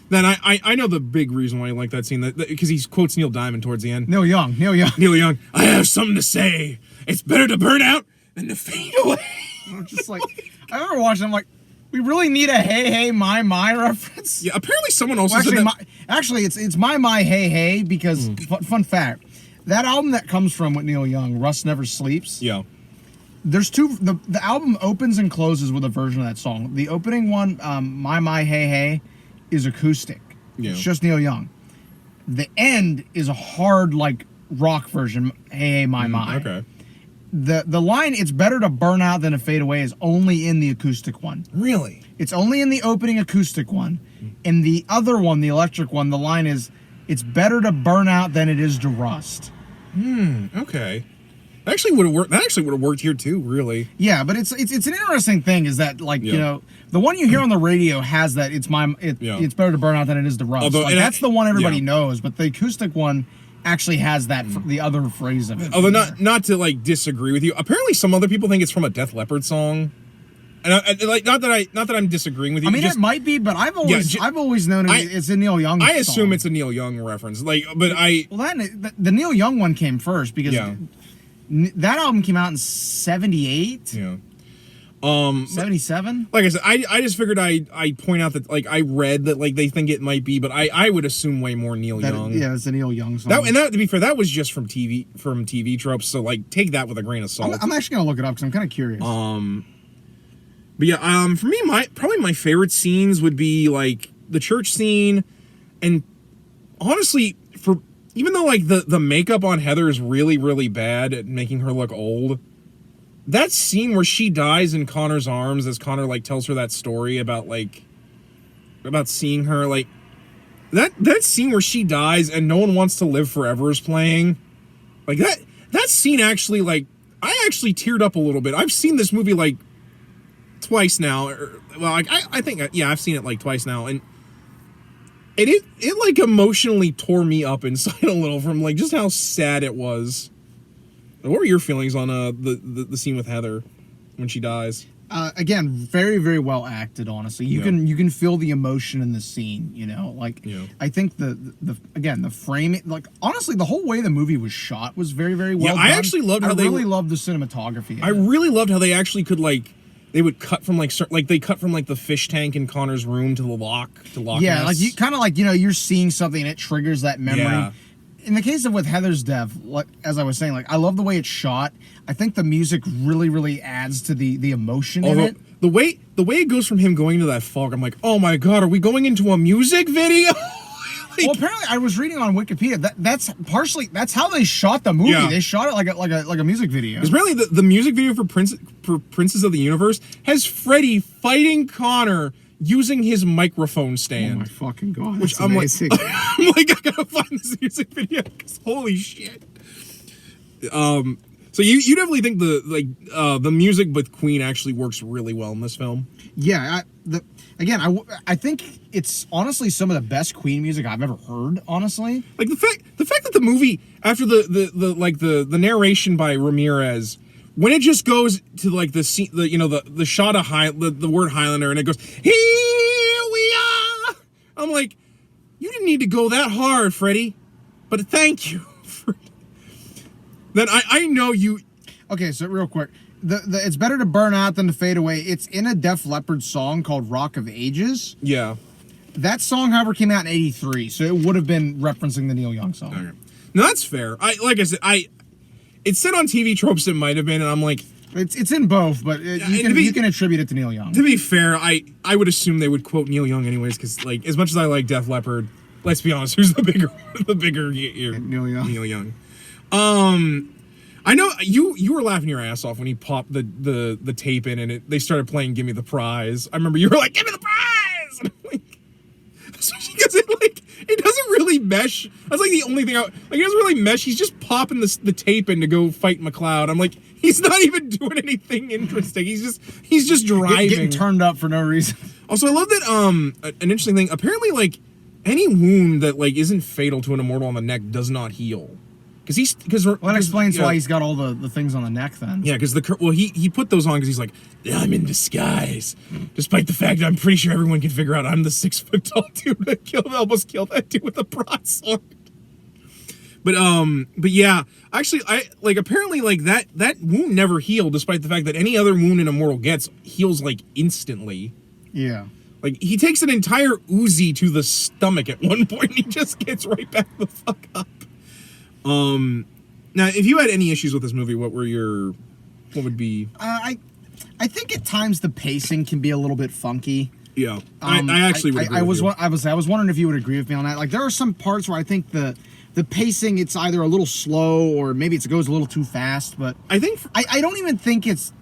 Then I know the big reason why I like that scene, because he quotes Neil Diamond towards the end. Neil Young. Neil Young. I have something to say. It's better to burn out than to fade away. I'm just like, I remember watching. I'm like, we really need a Hey Hey My reference. Yeah, apparently someone else actually, said that. Actually, it's My Hey Hey because fun fact, that album that comes from with Neil Young, Rust Never Sleeps. Yeah. There's two. The album opens and closes with a version of that song. The opening one, My Hey Hey, is acoustic. Yeah. It's just Neil Young. The end is a hard like rock version. Hey Hey My. Okay. The line, it's better to burn out than to fade away, is only in the acoustic one. Really? It's only in the opening acoustic one. In the other one, the electric one, the line is, it's better to burn out than it is to rust. Okay. That actually would have worked. That actually would have worked here too, really. Yeah, but it's an interesting thing is that, like, you know, the one you hear on the radio has that it's better to burn out than it is to rust. Although, like, that's the one everybody knows, but the acoustic one actually has that the other phrase of it. Although not to like disagree with you, apparently some other people think it's from a Def Leppard song, and not that I'm disagreeing with you. I mean, it might be, but I've always known it's a Neil Young. I assume it's a Neil Young reference, the Neil Young one came first because that album came out in 78. Yeah. 77. Like I said, I just figured I'd point out that, like, I read that, like, they think it might be, but I would assume way more Neil Young. Yeah, it's a Neil Young song. That, to be fair, that was just from TV tropes, so, like, take that with a grain of salt. I'm actually gonna look it up because I'm kind of curious. But yeah, for me, probably my favorite scenes would be like the church scene, and honestly, even though like the makeup on Heather is really, really bad at making her look old, that scene where she dies in Connor's arms as Connor like tells her that story about seeing her, like that scene where she dies and no one wants to live forever is playing, like that scene actually, like, I actually teared up a little bit. I've seen this movie like twice now. I think I've seen it like twice now, and it like emotionally tore me up inside a little from like just how sad it was. What were your feelings on the scene with Heather when she dies? Again, very, very well acted. Honestly, you can feel the emotion in the scene. You know, like I think the framing, like, honestly, the whole way the movie was shot was very, very well done. I actually loved how I really loved the cinematography. I really loved how they actually could, like, they would cut from they cut from like the fish tank in Connor's room to the lock. Yeah, like you kind of like, you know, you're seeing something and it triggers that memory. Yeah. In the case of with Heather's death, like, as I was saying, like, I love the way it's shot. I think the music really, really adds to the emotion in it. The way it goes from him going into that fog, I'm like, oh my god, are we going into a music video? Well, apparently, I was reading on Wikipedia that's how they shot the movie. Yeah. They shot it like a music video. Because really, the music video for Princes of the Universe has Freddy fighting Connor using his microphone stand. Oh my fucking god! Which I'm amazing. I'm like, I gotta find this music video because holy shit. So you definitely think the music with Queen actually works really well in this film? Yeah. I think it's honestly some of the best Queen music I've ever heard. Honestly, like the fact that the movie, after the narration by Ramirez, when it just goes to like the scene, the shot of the word Highlander, and it goes, here we are. I'm like, you didn't need to go that hard, Freddie, but thank you. Then I know you. Okay, so real quick. The it's better to burn out than to fade away. It's in a Def Leppard song called Rock of Ages. Yeah. That song, however, came out in '83, so it would have been referencing the Neil Young song. Okay. No, that's fair. Like I said, it said on TV tropes it might have been, and I'm like, it's in both, but you can attribute it to Neil Young. To be fair, I would assume they would quote Neil Young anyways, because like as much as I like Def Leppard, let's be honest, who's the bigger year? Neil Young. Neil Young. I know you were laughing your ass off when he popped the tape in and they started playing "Give Me the Prize." I remember you were like, "Give me the prize!" And I'm like, because it doesn't really mesh. That's like the only thing. It doesn't really mesh. He's just popping the tape in to go fight McLeod. I'm like, he's not even doing anything interesting. He's just driving, getting turned up for no reason. Also, I love that an interesting thing. Apparently, like any wound that like isn't fatal to an immortal on the neck does not heal. that explains why he's got all the things on the neck then. Yeah, because he put those on because he's like, I'm in disguise, despite the fact that I'm pretty sure everyone can figure out I'm the 6 foot tall dude that almost killed that dude with a broadsword. But yeah, actually, apparently that wound never healed, despite the fact that any other wound an immortal gets heals like instantly. Yeah. Like, he takes an entire Uzi to the stomach at one point, and he just gets right back the fuck up. Now, if you had any issues with this movie, what would be? I think at times the pacing can be a little bit funky. Yeah, I actually would agree with you. I was wondering if you would agree with me on that. Like, there are some parts where I think the pacing, it's either a little slow or maybe it goes a little too fast. But I think I don't even think it's.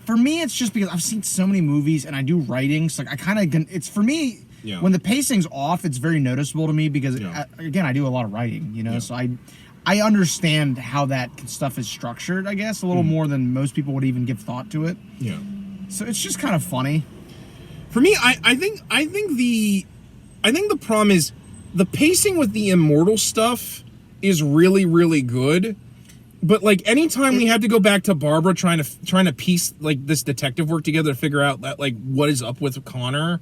For me, it's just because I've seen so many movies and I do writings. Like, it's for me. Yeah. When the pacing's off, it's very noticeable to me because, again, I do a lot of writing, so I understand how that stuff is structured, I guess, a little more than most people would even give thought to it. Yeah. So it's just kind of funny. For me, I think the problem is the pacing with the immortal stuff is really, really good. But like anytime we have to go back to Barbara trying to piece like this detective work together to figure out that like what is up with Connor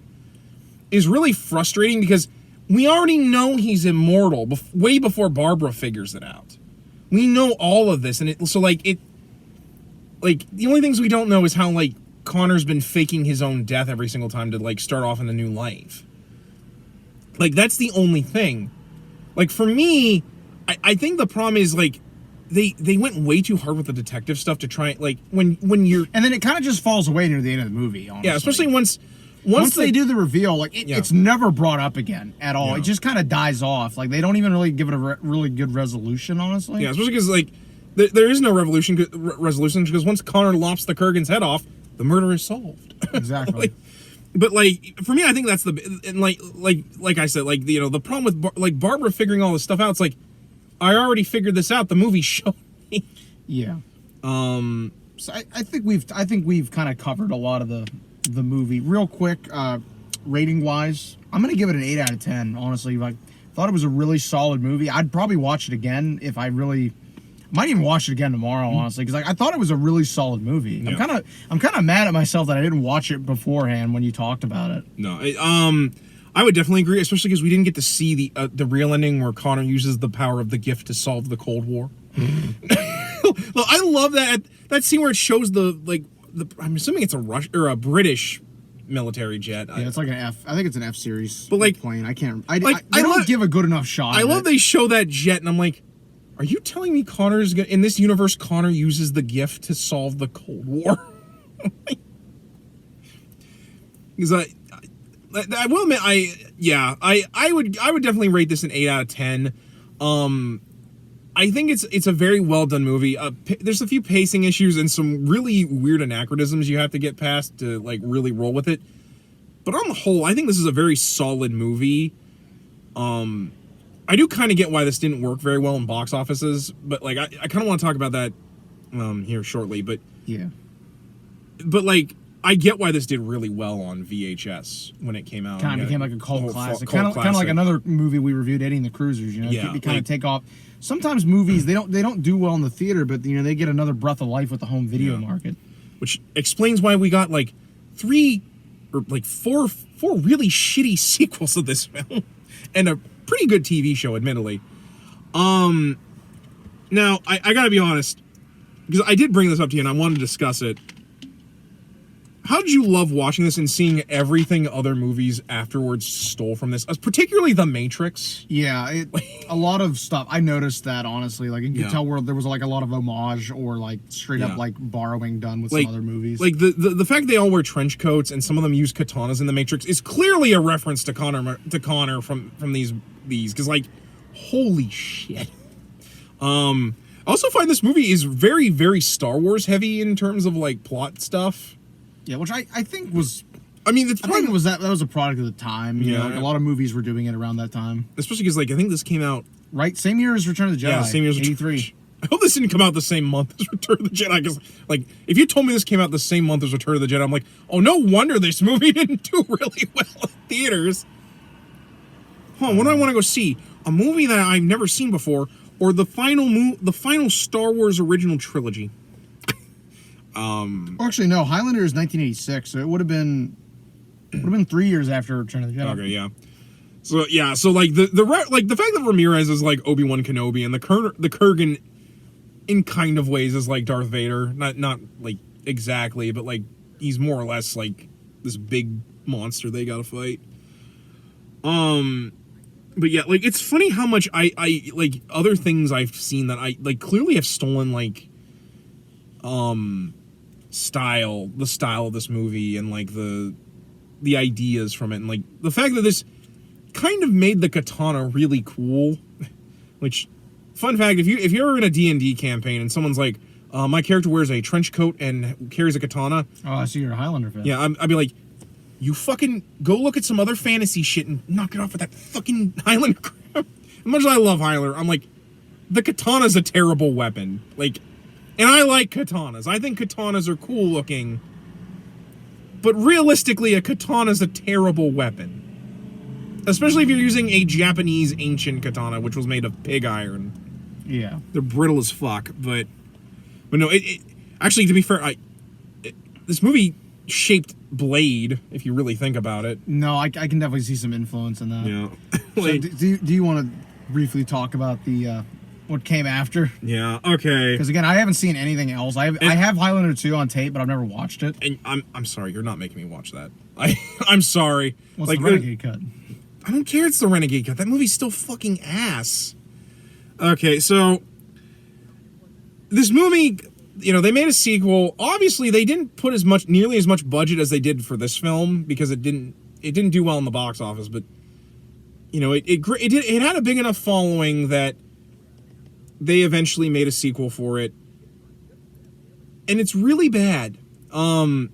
is really frustrating because we already know he's immortal way before Barbara figures it out. We know all of this, and the only things we don't know is how like Connor's been faking his own death every single time to like start off in the new life. Like, that's the only thing. Like, for me, I think the problem is like they went way too hard with the detective stuff to try like when you're, and then it kind of just falls away near the end of the movie. Honestly. Yeah, especially once they do the reveal, like it's never brought up again at all. Yeah. It just kind of dies off. Like, they don't even really give it a really good resolution, honestly. Yeah, especially because like there is no resolution because once Connor lops the Kurgan's head off, the murder is solved. Exactly. But like for me, I think that's like I said, like the problem with Barbara figuring all this stuff out. It's like, I already figured this out. The movie showed me. Yeah. So I think we've kind of covered a lot of the movie. Real quick, rating wise, I'm gonna give it an 8 out of 10. Honestly, like, thought it was a really solid movie. I'd probably watch it again if I really. Might even watch it again tomorrow, honestly, because I thought it was a really solid movie. Yeah. I'm kind of mad at myself that I didn't watch it beforehand when you talked about it. No, I would definitely agree, especially because we didn't get to see the real ending where Connor uses the power of the gift to solve the Cold War. Well, I love that scene where it shows I'm assuming it's a Russian or a British military jet. Yeah, it's like an F. I think it's an F series. But like plane, I can't. I don't give a good enough shot. I love they show that jet, and I'm like, are you telling me Connor's in this universe? Connor uses the gift to solve the Cold War. Because I will admit, I would definitely rate this an 8 out of 10. I think it's a very well done movie. There's a few pacing issues and some really weird anachronisms you have to get past to like really roll with it. But on the whole, I think this is a very solid movie. I do kind of get why this didn't work very well in box offices, but like I kind of want to talk about that here shortly. But yeah, but like I get why this did really well on VHS when it came out. Kind of became like a cult classic, kind of like another movie we reviewed, Eddie and the Cruisers. Yeah, you kind of take off. Sometimes movies they don't do well in the theater, but they get another breath of life with the home video market, which explains why we got like 3 or like four really shitty sequels of this film and a pretty good TV show, admittedly. Now, I gotta be honest, because I did bring this up to you and I wanted to discuss it. How did you love watching this and seeing everything other movies afterwards stole from this, particularly The Matrix? Yeah, a lot of stuff. I noticed that, honestly. Like, you could tell where there was like a lot of homage or like straight up like borrowing done with some other movies. Like the fact they all wear trench coats and some of them use katanas in The Matrix is clearly a reference to Connor from these because like, holy shit. I also find this movie is very, very Star Wars heavy in terms of like plot stuff. Yeah, which I think was. I mean, I think it was that was a product of the time. You know, like a lot of movies were doing it around that time. Especially because, like, I think this came out right same year as Return of the Jedi. Yeah, same year as 83. I hope this didn't come out the same month as Return of the Jedi. Because, like, if you told me this came out the same month as Return of the Jedi, I'm like, oh, no wonder this movie didn't do really well in theaters. What do I want to go see? A movie that I've never seen before, or the final Star Wars original trilogy. Actually, no. Highlander is 1986, so it would have been 3 years after Return of the Jedi. Okay, yeah. So like the fact that Ramirez is like Obi-Wan Kenobi and the Kurgan in kind of ways is like Darth Vader, not like exactly, but like he's more or less like this big monster they gotta fight. But yeah, like it's funny how much I like other things I've seen that I like clearly have stolen like the style of this movie and like the ideas from it, and like the fact that this kind of made the katana really cool. Which, fun fact, if you're ever in a D&D campaign and someone's like, my character wears a trench coat and carries a katana. Oh, I see you're a Highlander fan. Yeah, I'd be like, you fucking go look at some other fantasy shit and knock it off with that fucking Highlander crap. As much as I love Highlander, I'm like, the katana's a terrible weapon. Like, and I like katanas. I think katanas are cool looking. But realistically, a katana's a terrible weapon. Especially if you're using a Japanese ancient katana, which was made of pig iron. Yeah. They're brittle as fuck, but no, it actually, to be fair, this movie shaped Blade, if you really think about it. No, I can definitely see some influence in that. Yeah. So do you want to briefly talk about the what came after? Yeah, okay. Because again, I haven't seen anything else. I have Highlander 2 on tape, but I've never watched it. And I'm sorry, you're not making me watch that. I'm sorry. What's like the Renegade cut? I don't care it's the Renegade cut. That movie's still fucking ass. Okay, so this movie, they made a sequel. Obviously, they didn't put nearly as much budget as they did for this film because it didn't do well in the box office, but it had a big enough following that they eventually made a sequel for it. And it's really bad. So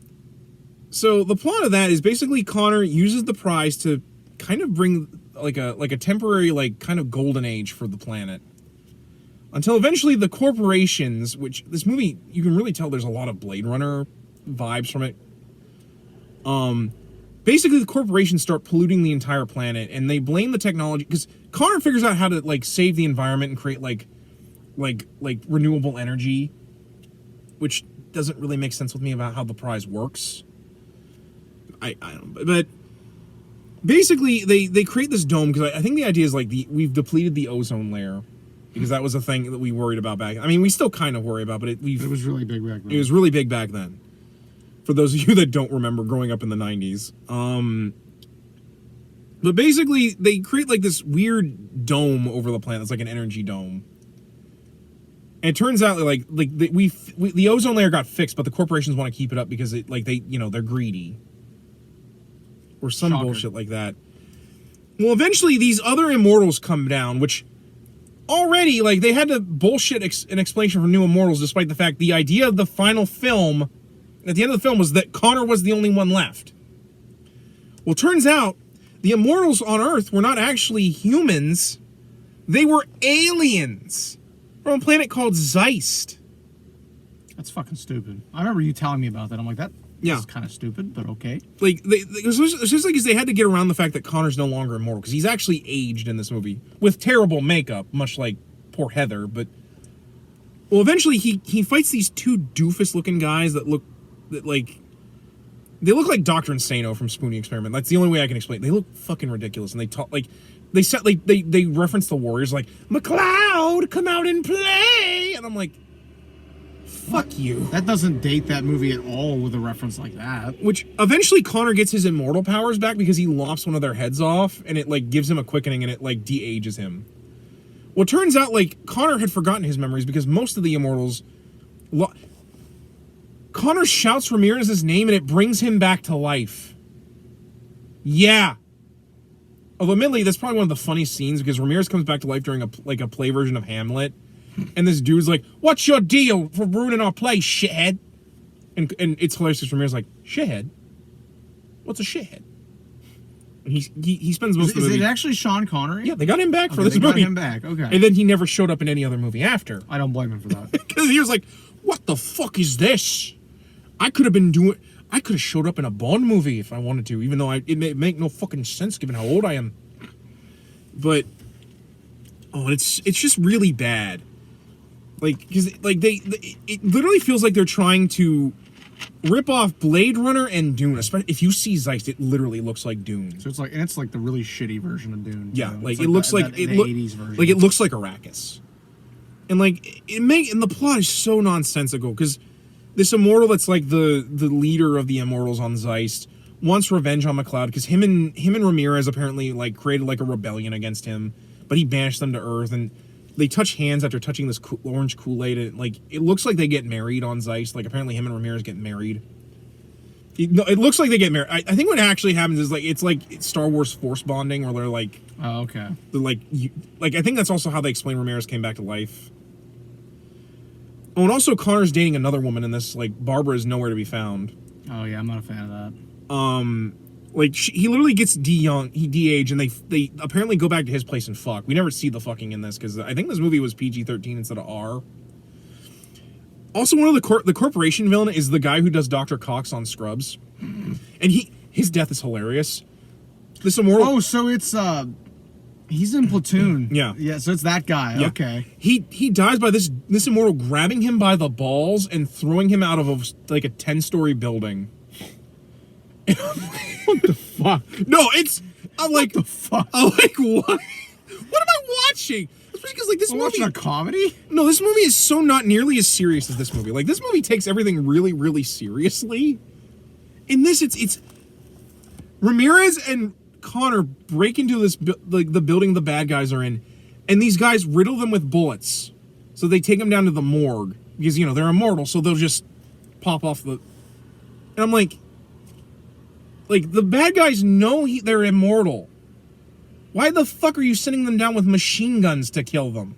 the plot of that is basically Connor uses the prize to kind of bring like a temporary like kind of golden age for the planet. Until eventually the corporations, which this movie, you can really tell there's a lot of Blade Runner vibes from it. Basically the corporations start polluting the entire planet and they blame the technology because Connor figures out how to like save the environment and create like renewable energy, which doesn't really make sense with me about how the prize works. I don't know, but basically they create this dome because I think the idea is like we've depleted the ozone layer because that was a thing that we worried about back. I mean, we still kind of worry about, but it was really big back then. It was really big back then. For those of you that don't remember growing up in the 90s. But basically they create like this weird dome over the planet. It's like an energy dome. And it turns out like the ozone layer got fixed, but the corporations want to keep it up because they're greedy. Or some Shocker. bullshit like that. Well, eventually these other immortals come down, which already, like, they had to bullshit an explanation for New Immortals, despite the fact the idea of the final film, at the end of the film, was that Connor was the only one left. Well, turns out, the Immortals on Earth were not actually humans. They were aliens from a planet called Zeist. That's fucking stupid. I remember you telling me about that. I'm like, that's kind of stupid, but okay. Like, it's just like they had to get around the fact that Connor's no longer immortal, because he's actually aged in this movie with terrible makeup, much like poor Heather. But well, eventually he fights these two doofus-looking guys that look like Dr. Insano from Spoonie Experiment. That's the only way I can explain it. They look fucking ridiculous, and they talk like they reference the Warriors like, McLeod, come out and play, and I'm like, fuck you. That doesn't date that movie at all with a reference like that. Which eventually Connor gets his immortal powers back because he lops one of their heads off, and it like gives him a quickening, and it like de-ages him. Well, it turns out like Connor had forgotten his memories because most of the immortals. Connor shouts Ramirez's name, and it brings him back to life. Yeah. Although, admittedly, that's probably one of the funniest scenes because Ramirez comes back to life during a play version of Hamlet. And this dude's like, "What's your deal for ruining our play, shithead?" And it's hilarious because Ramirez's like, "Shithead? What's a shithead?" And he spends most of the movie... Is it actually Sean Connery? Yeah, they got him back for this movie. movie. Got him back, okay. And then he never showed up in any other movie after. I don't blame him for that. Because he was like, "What the fuck is this? I could have showed up in a Bond movie if I wanted to, even though it may make no fucking sense given how old I am." But Oh, and it's just really bad. Like, because like it literally feels like they're trying to rip off Blade Runner and Dune. Especially if you see Zeist, it literally looks like Dune. So it's like the really shitty version of Dune. Yeah, too. like It's it looks like the it 80s version. like it looks like Arrakis, and like and the plot is so nonsensical because this immortal that's like the leader of the immortals on Zeist wants revenge on McLeod because him and Ramirez apparently like created like a rebellion against him, but he banished them to Earth and they touch hands after touching this orange Kool-Aid and like it looks like they get married on Zeist. Like apparently him and Ramirez get married. It looks like they get married. I think what actually happens is like it's Star Wars force bonding where they're like, oh, okay, they're like I think that's also how they explain Ramirez came back to life. Oh, and also Connor's dating another woman in this. Like Barbara is nowhere to be found. Oh yeah, I'm not a fan of that. Like he literally gets de-aged, and they apparently go back to his place and fuck. We never see the fucking in this because I think this movie was PG-13 instead of R. Also, one of the corporation villain is the guy who does Dr. Cox on Scrubs, and his death is hilarious. This immortal. Oh, so it's he's in Platoon. Yeah. So it's that guy. Yeah. Okay. He dies by this immortal grabbing him by the balls and throwing him out of a 10-story building. What the fuck? No, I'm like, what the fuck? I'm like, what? What am I watching? Especially because like this movie. Watching a comedy? No, this movie is so not nearly as serious as this movie. Like this movie takes everything really, really seriously. In this, it's Ramirez and Connor break into this like the building the bad guys are in, and these guys riddle them with bullets. So they take them down to the morgue because they're immortal, so they'll just pop off the. And I'm like the bad guys know they're immortal. Why the fuck are you sending them down with machine guns to kill them?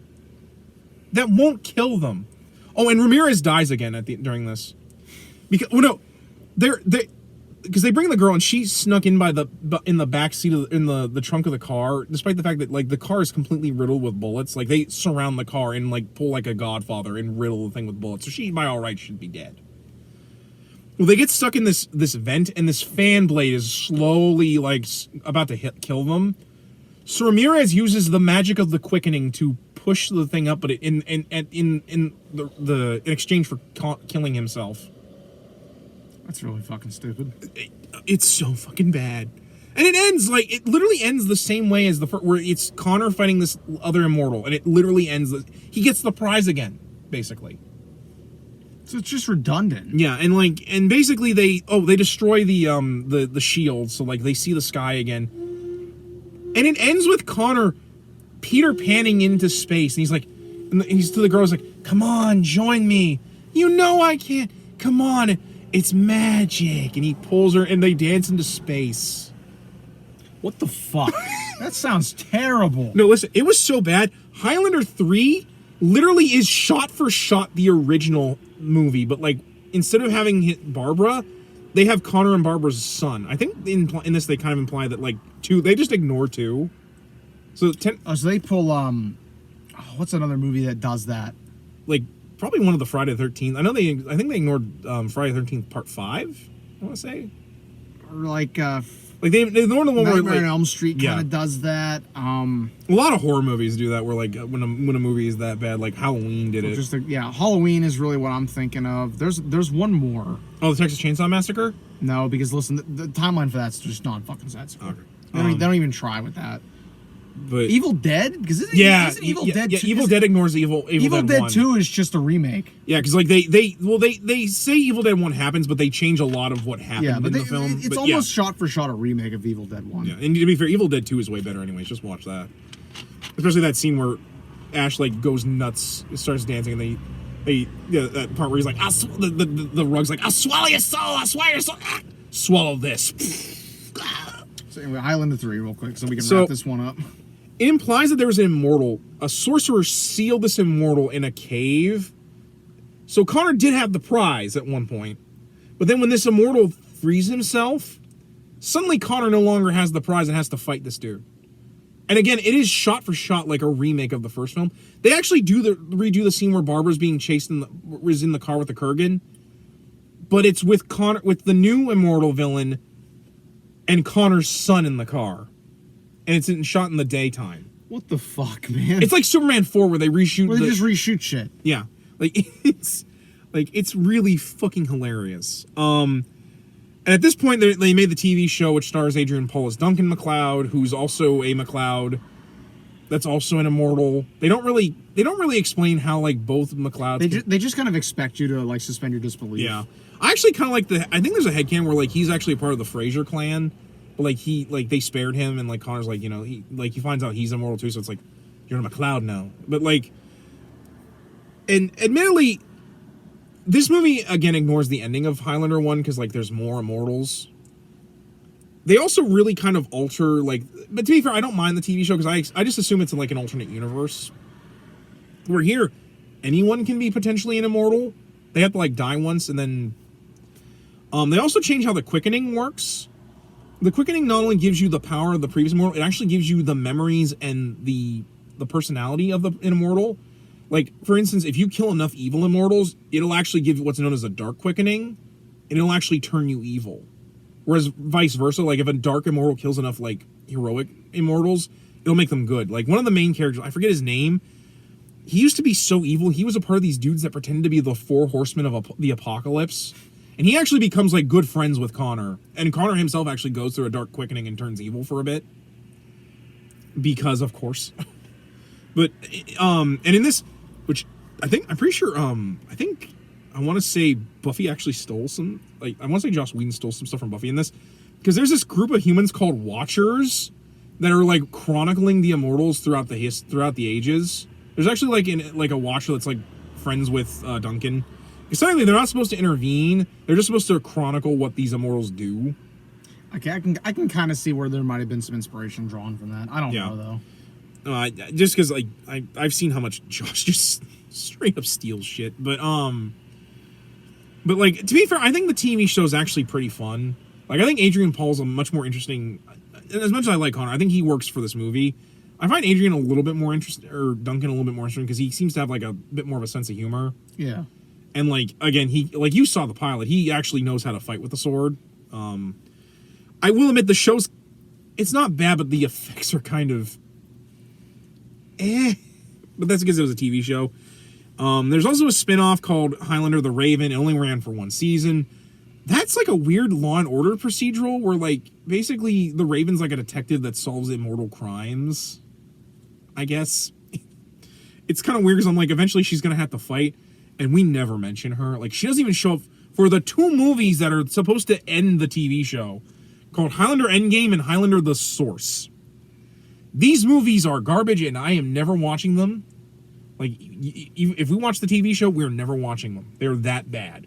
That won't kill them. Oh, and Ramirez dies again during this. Because because they bring the girl and she snuck in in the back seat in the trunk of the car, despite the fact that like the car is completely riddled with bullets. Like they surround the car and like pull like a Godfather and riddle the thing with bullets. So she, by all rights, should be dead. Well, they get stuck in this vent, and this fan blade is slowly like about to kill them. So Ramirez uses the magic of the quickening to push the thing up, but in exchange for killing himself. That's really fucking stupid. It's so fucking bad, and it literally ends the same way as where it's Connor fighting this other immortal, and it literally ends. He gets the prize again, basically. So it's just redundant. Yeah, and basically they destroy the shield, so like they see the sky again. And it ends with Connor Peter Panning into space, and he's like, and he's to the girl, he's like, "Come on, join me. You know I can't. Come on, it's magic." And he pulls her, and they dance into space. What the fuck? That sounds terrible. No, listen, it was so bad. Highlander 3 literally is shot for shot the original movie, but like instead of having hit Barbara, they have Connor and Barbara's son. I think in this they kind of imply that like 2, they just ignore 2. So so they pull what's another movie that does that? Like probably one of the Friday the 13th. I think they ignored Friday the 13th Part 5. I want to say, or like they ignored the one Nightmare where on Elm Street kind of does that. A lot of horror movies do that, where like when a movie is that bad, like Halloween did it. Halloween is really what I'm thinking of. There's one more. Oh, the Texas Chainsaw Massacre? No, because listen, the timeline for that's just not fucking sensible. Okay. They don't even try with that. But Evil Dead? Because isn't Evil Dead 2? Evil Dead ignores Evil Dead 1. 2 is just a remake. Yeah, because like they say Evil Dead 1 happens, but they change a lot of what happened in the film. It's almost shot for shot a remake of Evil Dead 1. Yeah, and to be fair, Evil Dead 2 is way better anyways. Just watch that. Especially that scene where Ash like goes nuts, starts dancing, and that part where he's like, the rug's like, "I'll swallow your soul, I'll swallow your soul, swallow this." So anyway, Highlander 3 real quick so we can wrap this one up. It implies that there was an immortal. A sorcerer sealed this immortal in a cave. So Connor did have the prize at one point. But then when this immortal frees himself, suddenly Connor no longer has the prize and has to fight this dude. And again, it is shot for shot like a remake of the first film. They actually redo the scene where Barbara's being chased was in the car with the Kurgan. But it's with the new immortal villain and Connor's son in the car. And it's shot in the daytime. What the fuck, man? It's like Superman 4 where they reshoot. Where they just reshoot shit. Yeah, it's really fucking hilarious. And at this point, they made the TV show, which stars Adrian Paul as Duncan MacLeod, who's also a MacLeod. That's also an immortal. They don't really explain how like both MacLeods. They just kind of expect you to like suspend your disbelief. Yeah, I actually kind of like I think there's a headcanon where like he's actually a part of the Fraser clan, but like they spared him, and like Connor's like, you know, he finds out he's immortal too, so it's like you're a MacLeod now. But like, and admittedly, this movie again ignores the ending of Highlander 1 because like there's more immortals. They also really kind of alter, like... But to be fair, I don't mind the TV show because I just assume it's like an alternate universe. Where here, anyone can be potentially an immortal. They have to, like, die once, and then... they also change how the quickening works. The quickening not only gives you the power of the previous immortal, it actually gives you the memories and the personality of the immortal. Like, for instance, if you kill enough evil immortals, it'll actually give you what's known as a dark quickening, and it'll actually turn you evil. Whereas vice versa, like if a dark immortal kills enough like heroic immortals, it'll make them good. Like one of the main characters, I forget his name, he used to be so evil. He was a part of these dudes that pretended to be the 4 horsemen of the apocalypse. And he actually becomes like good friends with Connor. And Connor himself actually goes through a dark quickening and turns evil for a bit. Because of course. But and in this, which I'm pretty sure I want to say Buffy actually stole some, like, I want to say Joss Whedon stole some stuff from Buffy in this, because there's this group of humans called Watchers that are, like, chronicling the immortals throughout the ages. There's actually, like a Watcher that's, like, friends with Duncan. Because technically, they're not supposed to intervene. They're just supposed to chronicle what these immortals do. Okay, I can kind of see where there might have been some inspiration drawn from that. I don't know, though. Just because, like, I've seen how much Josh just straight up steals shit, But, like, to be fair, I think the TV show is actually pretty fun. Like, I think Adrian Paul's a much more interesting... As much as I like Connor, I think he works for this movie. I find Adrian a little bit more interesting, or Duncan a little bit more interesting, because he seems to have, like, a bit more of a sense of humor. Yeah. And, like, again, like, you saw the pilot. He actually knows how to fight with the sword. I will admit, the show's... It's not bad, but the effects are kind of... But that's because it was a TV show. There's also a spin-off called Highlander the Raven. It only ran for 1 season. That's like a weird Law and Order procedural where, like, basically the Raven's like a detective that solves immortal crimes, I guess. It's kind of weird because I'm like, eventually she's going to have to fight, and we never mention her. Like, she doesn't even show up for the 2 movies that are supposed to end the TV show, called Highlander Endgame and Highlander the Source. These movies are garbage, and I am never watching them. Like, if we watch the TV show, we're never watching them. They're that bad.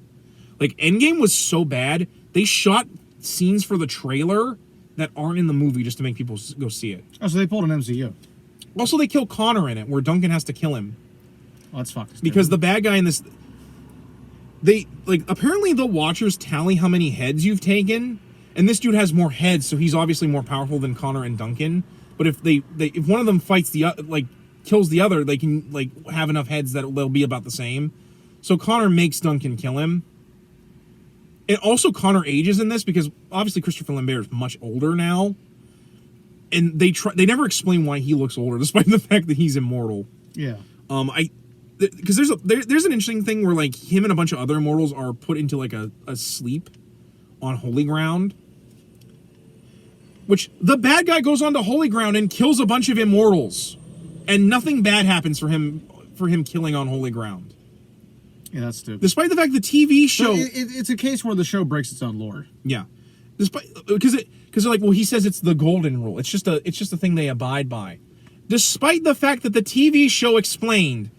Like, Endgame was so bad, they shot scenes for the trailer that aren't in the movie just to make people go see it. Oh, so they pulled an MCU. Also, they kill Connor in it, where Duncan has to kill him. Well, that's fucked. Because the bad guy in this... apparently the Watchers tally how many heads you've taken, and this dude has more heads, so he's obviously more powerful than Connor and Duncan. But if if one of them fights kills the other, they can, like, have enough heads that they'll be about the same. So Connor makes Duncan kill him. And also Connor ages in this because obviously Christopher Lambert is much older now. And they never explain why he looks older, despite the fact that he's immortal. Yeah. Because there's an interesting thing where, like, him and a bunch of other immortals are put into, like, a sleep on holy ground. Which, the bad guy goes onto holy ground and kills a bunch of immortals. And nothing bad happens for him killing on holy ground. Yeah, that's stupid. Despite the fact the TV show... It's a case where the show breaks its own lore. Yeah. Because they're like, well, he says it's the golden rule. It's just a thing they abide by. Despite the fact that the TV show explained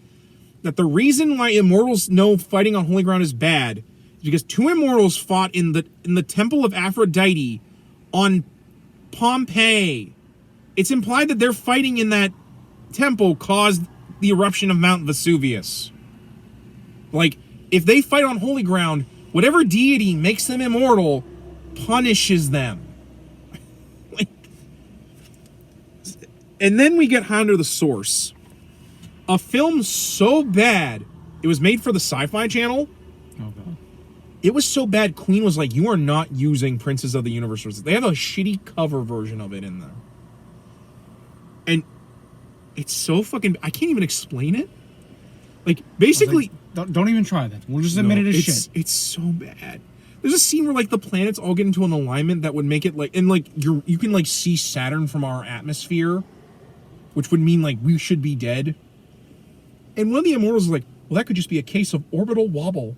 that the reason why immortals know fighting on holy ground is bad is because 2 immortals fought in the temple of Aphrodite on Pompeii. It's implied that their fighting in that temple caused the eruption of Mount Vesuvius. Like, if they fight on holy ground, whatever deity makes them immortal punishes them. Like, and then we get Highlander the Source. A film so bad, it was made for the Sci-Fi Channel. Oh, God. It was so bad, Queen was like, you are not using Princes of the Universe. They have a shitty cover version of it in there. And It's so fucking... I can't even explain it. Like, basically... Don't even try that. We'll just admit it as shit. It's so bad. There's a scene where, like, the planets all get into an alignment that would make it, like... And, like, you can, like, see Saturn from our atmosphere, which would mean, like, we should be dead. And one of the Immortals is like, well, that could just be a case of orbital wobble.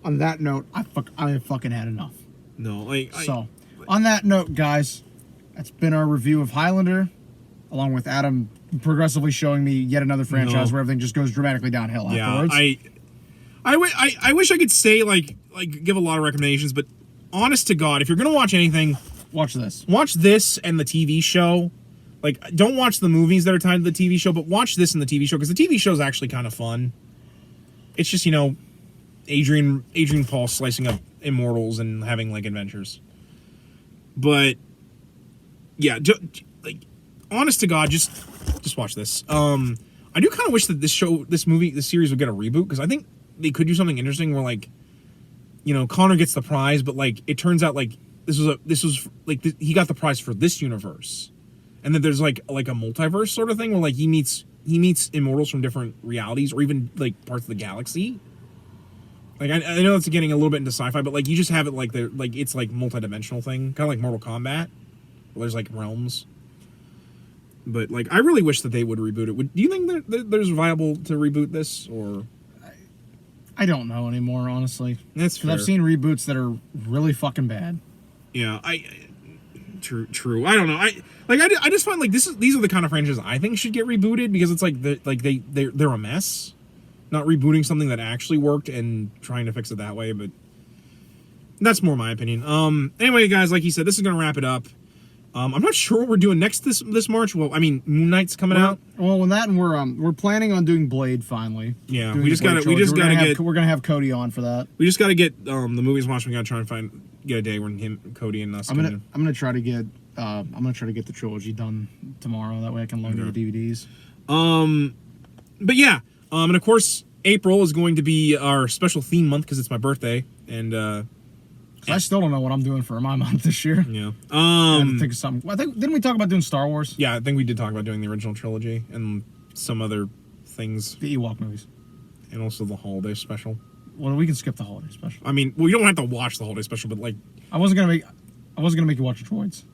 On that note, I have fucking had enough. No, like... On that note, guys, that's been our review of Highlander, along with Adam progressively showing me yet another franchise where everything just goes dramatically downhill afterwards. I wish I could say, like give a lot of recommendations, but honest to God, if you're going to watch anything... Watch this. Watch this and the TV show. Like, don't watch the movies that are tied to the TV show, but watch this and the TV show, because the TV show is actually kind of fun. It's just, you know, Adrian Paul slicing up immortals and having, like, adventures. But, yeah, like, honest to God, just watch this. I do kind of wish that this series would get a reboot, because I think they could do something interesting where, like, you know, Connor gets the prize, but, like, it turns out, like, he got the prize for this universe. And then there's, like a multiverse sort of thing where, like, he meets immortals from different realities or even, like, parts of the galaxy. Like, I know it's getting a little bit into sci-fi, but, like, you just have it, like, it's, like, multi-dimensional thing. Kind of like Mortal Kombat, where there's, like, realms. But, like, I really wish that they would reboot it. Do you think there's viable to reboot this, or...? I don't know anymore, honestly. That's fair. Because I've seen reboots that are really fucking bad. Yeah, True. I don't know. I just find, like, these are the kind of franchises I think should get rebooted, because it's like they're a mess. Not rebooting something that actually worked and trying to fix it that way, but that's more my opinion. Anyway, guys, like he said, this is gonna wrap it up. I'm not sure what we're doing next this March. Well, I mean, Moon Knight's coming out. Well, when that, and we're planning on doing Blade finally. Yeah, we're gonna have Cody on for that. We just gotta get the movies watched. We gotta try and get a day when Cody and us. I'm gonna try to get the trilogy done tomorrow. That way I can load the DVDs. But yeah, and of course April is going to be our special theme month because it's my birthday, and I still don't know what I'm doing for my month this year. Yeah. I have to think of something. Didn't we talk about doing Star Wars? Yeah, I think we did talk about doing the original trilogy and some other things. The Ewok movies. And also the holiday special. Well, we can skip the holiday special. I mean, well, you don't have to watch the holiday special, but, like, I wasn't gonna make you watch the droids.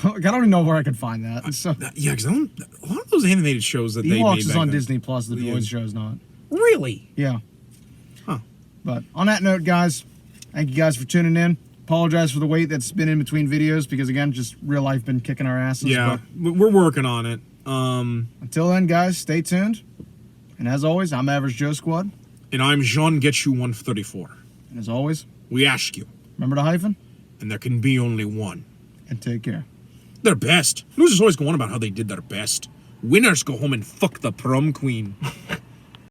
I don't even know where I could find that. So yeah, because a lot of those animated shows that the they Ewoks made is back on then. Disney Plus. The droids show is not. Really? Yeah. Huh. But on that note, guys, thank you guys for tuning in. Apologize for the wait that's been in between videos, because again, just real life been kicking our asses. Yeah, but we're working on it. Until then, guys, stay tuned. And as always, I'm Average Joe Squad. And I'm Jean Get You 134. And as always, we ask you. Remember the hyphen? And there can be only one. And take care. Their best. News is always going on about how they did their best. Winners go home and fuck the prom queen.